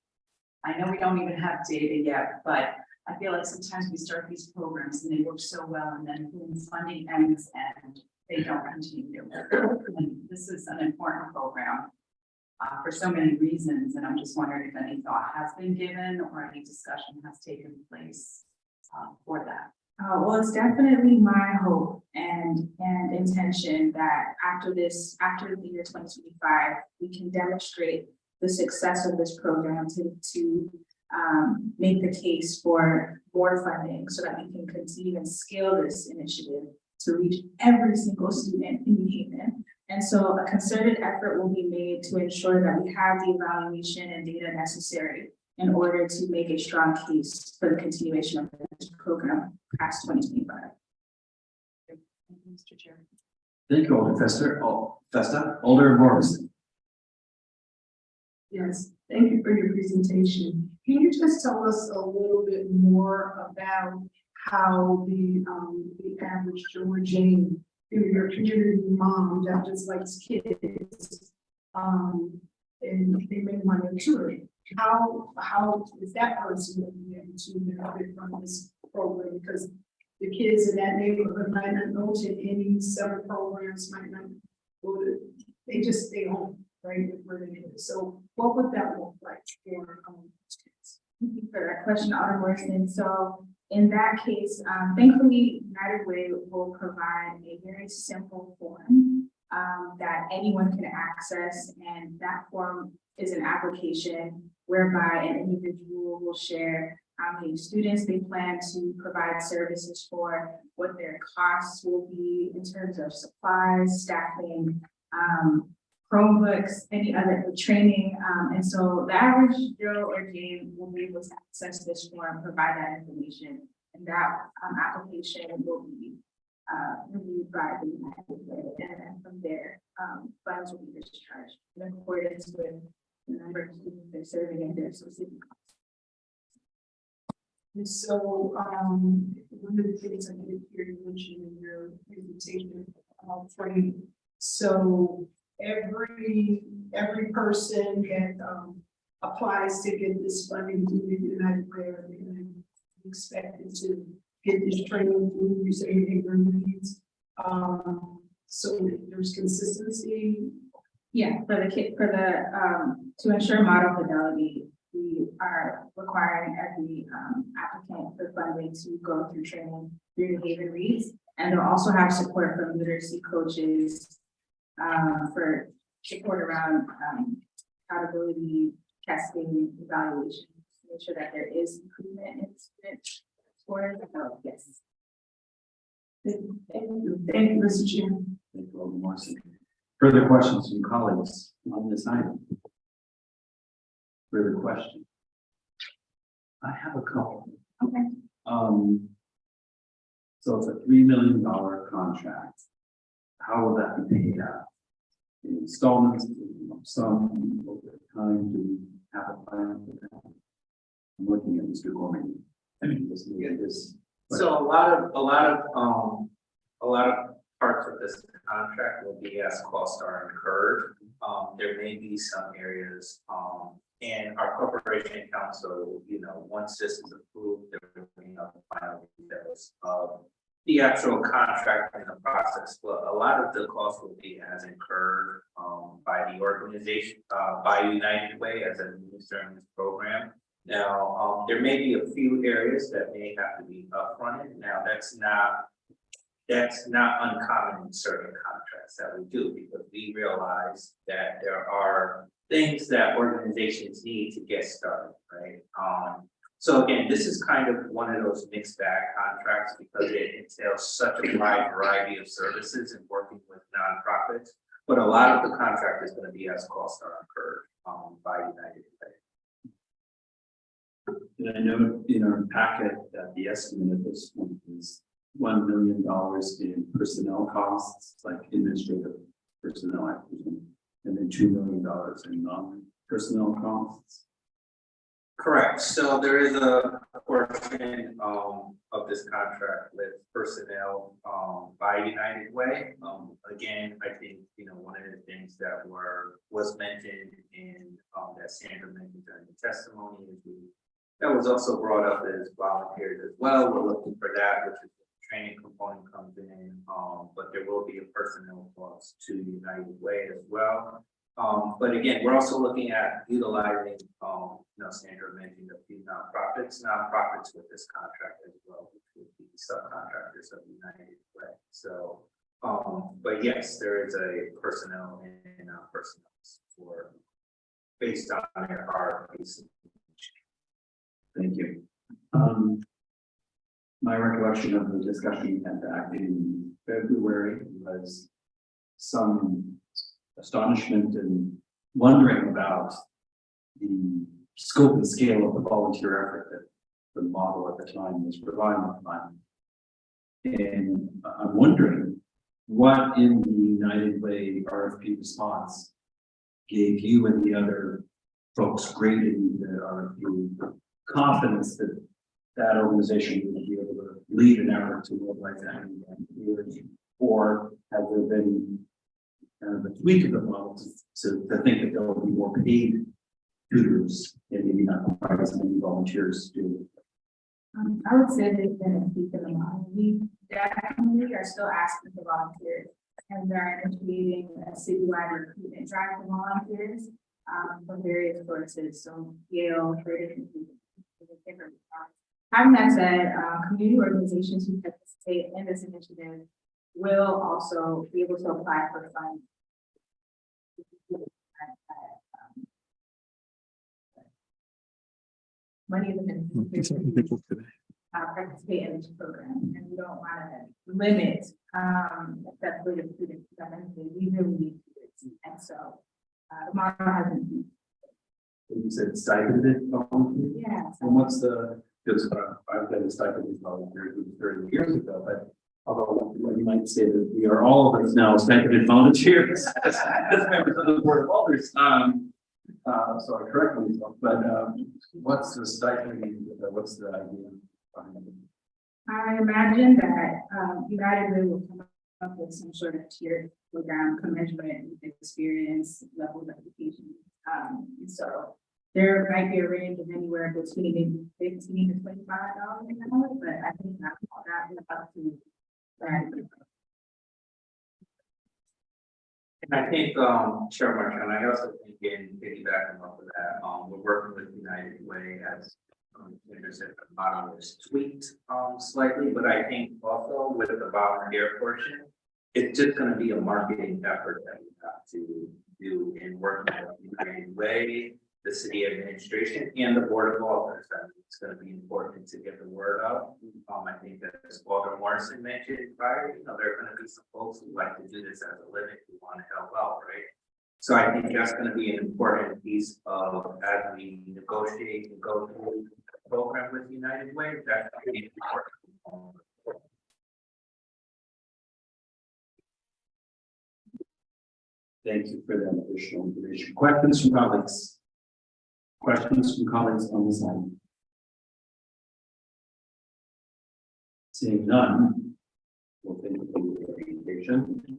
I know we don't even have data yet, but I feel like sometimes we start these programs and they work so well and then when funding ends and they don't continue. And this is an important program for so many reasons, and I'm just wondering if any thought has been given or any discussion has taken place for that. Well, it's definitely my hope and intention that after the year 2025, we can demonstrate the success of this program to make the case for more funding so that we can continue and scale this initiative to reach every single student in New Haven. And so a concerted effort will be made to ensure that we have the evaluation and data necessary in order to make a strong case for the continuation of this program past 2025. Mr. Chair. Thank you, Alder Festa, Alder Morrison. Yes, thank you for your presentation. Can you just tell us a little bit more about how the average Georgian, your community mom that just likes kids, and they may want to tutor, how is that person going to be able to benefit from this program? Because the kids in that neighborhood might not go to any summer programs, might not go to, they just stay home, right, where they live. So what would that look like for students? Thank you for that question, Alder Morrison. So in that case, thankfully, United Way will provide a very simple form that anyone can access, and that form is an application whereby an individual will share how many students they plan to provide services for, what their costs will be in terms of supplies, staffing, Chromebooks, any other training. And so the average Joe or Jane will be able to access this form, provide that information, and that application will be reviewed by the United Way, and then from there, funds will be discharged in accordance with the number of students they're serving and their associated costs. And so, one of the things I did hear you mention in your presentation about training. So every person that applies to get this funding through the United Way are expected to get this training through you say needs. So there's consistency. Yeah, for to ensure model fidelity, we are requiring every applicant for funding to go through training through New Haven Reads, and they'll also have support from literacy coaches for support around accountability, testing, evaluation, to make sure that there is improvement in student scores. So yes. Thank you, Mr. Chair. Thank you, Alder Morrison. Further questions from colleagues on this item? Further question? I have a couple. Okay. So it's a $3 million contract. How will that be paid out? In installments, some over time, do we have a plan for that? I'm looking at Mr. Gorman. I mean, just look at this. So a lot of parts of this contract will be as costs are incurred. There may be some areas, and our corporation council, once this is approved, there will be final details of the actual contract and the process. But a lot of the costs will be as incurred by the organization, by United Way as administering this program. Now, there may be a few areas that may have to be upfronted. Now, that's not uncommon in certain contracts that we do, because we realize that there are things that organizations need to get started, right? So again, this is kind of one of those mixed bag contracts because it entails such a wide variety of services and working with nonprofits. But a lot of the contract is going to be as costs are incurred by United Way. And I know in our packet that the estimate at this point is $1 million in personnel costs, like administrative personnel, I presume, and then $2 million in non-personnel costs. Correct. So there is a portion of this contract with personnel by United Way. Again, I think one of the things that was mentioned in that Sandra mentioned during the testimony is we That was also brought up as volunteers as well. We're looking for that, which is the training component comes in. But there will be a personnel cost to United Way as well. But again, we're also looking at utilizing, Sandra mentioned a few nonprofits with this contract as well, which would be subcontractors of United Way. So, but yes, there is a personnel and non-personnel for based on their RFPs. Thank you. My recollection of the discussion back in February was some astonishment and wondering about the scope and scale of the volunteer effort that the model at the time was relying upon. And I'm wondering what in the United Way RFP response gave you and the other folks grading the RFP confidence that that organization would be able to lead an effort to mobilize that community, or have there been kind of a tweak of the model to think that there will be more paid tutors and maybe not quite as many volunteers do? I would say there's been a peak in the model. We definitely are still asking for volunteers, and they're initiating a citywide recruitment drive for volunteers from various sources. So Yale, different. Having that said, community organizations who participate in this initiative will also be able to apply for funds. Many of them participate in this program, and we don't want to limit accessibility of students. We really need students, and so the model hasn't. You said stipended volunteers? Yeah. And what's the, because I've been a stipended volunteer 30 years ago, but although you might say that we are all of us now stipended volunteers as members of the Board of Alders. So I correct myself, but what's the stipend? What's the idea behind it? I imagine that United Way will come up with some sort of tiered program commensurate with experience, level of education. And so there might be a range of anywhere between maybe $15 to $25 an hour, but I think that is up to that. And I think, Chair Marchand, I also think in piggybacking off of that, we're working with United Way as Sandra said, the model is tweaked slightly, but I think also with the volunteer portion, it's just going to be a marketing effort that we have to do in working with United Way, the city administration, and the Board of Alders. I mean, it's going to be important to get the word out. I think that as Walter Morrison mentioned prior, there are going to be some folks who like to do this as a living who want to help out, right? So I think that's going to be an important piece of as we negotiate and go through the program with United Way. That's going to be important. Thank you for that additional information. Questions from colleagues? Questions from colleagues on this item? Seeing none, we'll thank you for your presentation.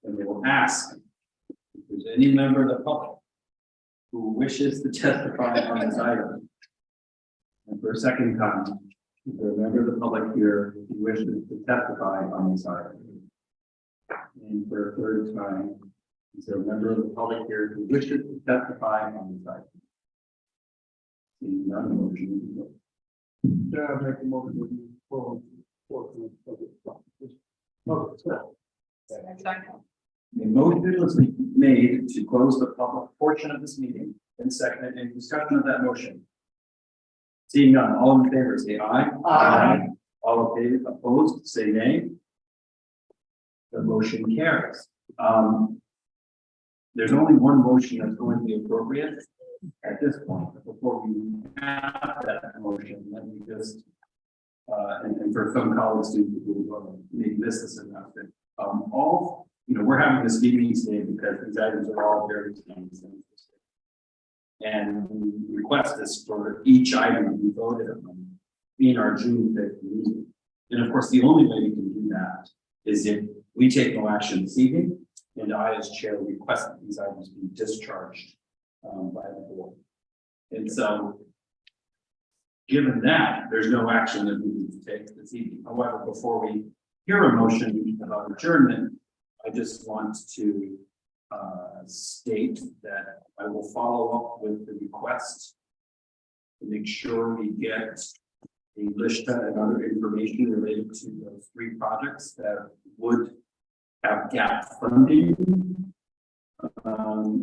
And we will ask if there's any member of the public who wishes to testify on this item. And for a second time, is there a member of the public here who wishes to testify on this item? And for a third time, is there a member of the public here who wishes to testify on this item? Seeing none, motion is closed. Make a motion for. The motion was made to close the public portion of this meeting and seconded in discussion of that motion. Seeing none, all in favor, say aye. Aye. All opposed, say nay. The motion carries. There's only one motion that's going to be appropriate at this point. Before we have that motion, let me just, and for some colleagues who maybe missed this enough, that we're having this meeting today because these items are all very interesting. And the request is for each item to be voted on in our June 5th meeting. And of course, the only way we can do that is if we take no action this evening, and I, as chair, request that these items be discharged by the board. And so given that, there's no action that we need to take this evening. However, before we hear a motion about adjournment, I just want to state that I will follow up with the request to make sure we get the list and other information related to those 3 projects that would have gap funding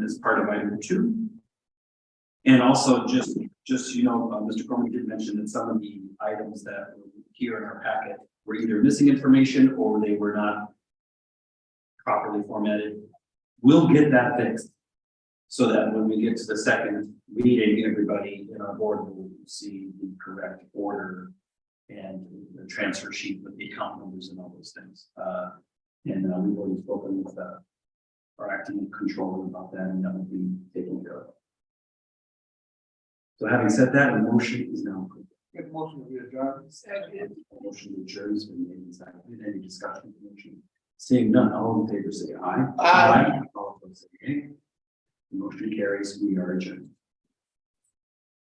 as part of item 2. And also just you know, Mr. Corman did mention that some of the items that were here in our packet were either missing information or they were not properly formatted. We'll get that fixed so that when we get to the second meeting, everybody in our board will see the correct order and the transfer sheet with the account numbers and all those things. And we've already spoken with our acting controller about that, and that will be taken care of. So having said that, a motion is now approved. Make a motion to adjourn. A motion to adjourn has been made and seconded. Any discussion on the motion? Seeing none, all in favor say aye. Aye. All opposed say nay. The motion carries. We are adjourned.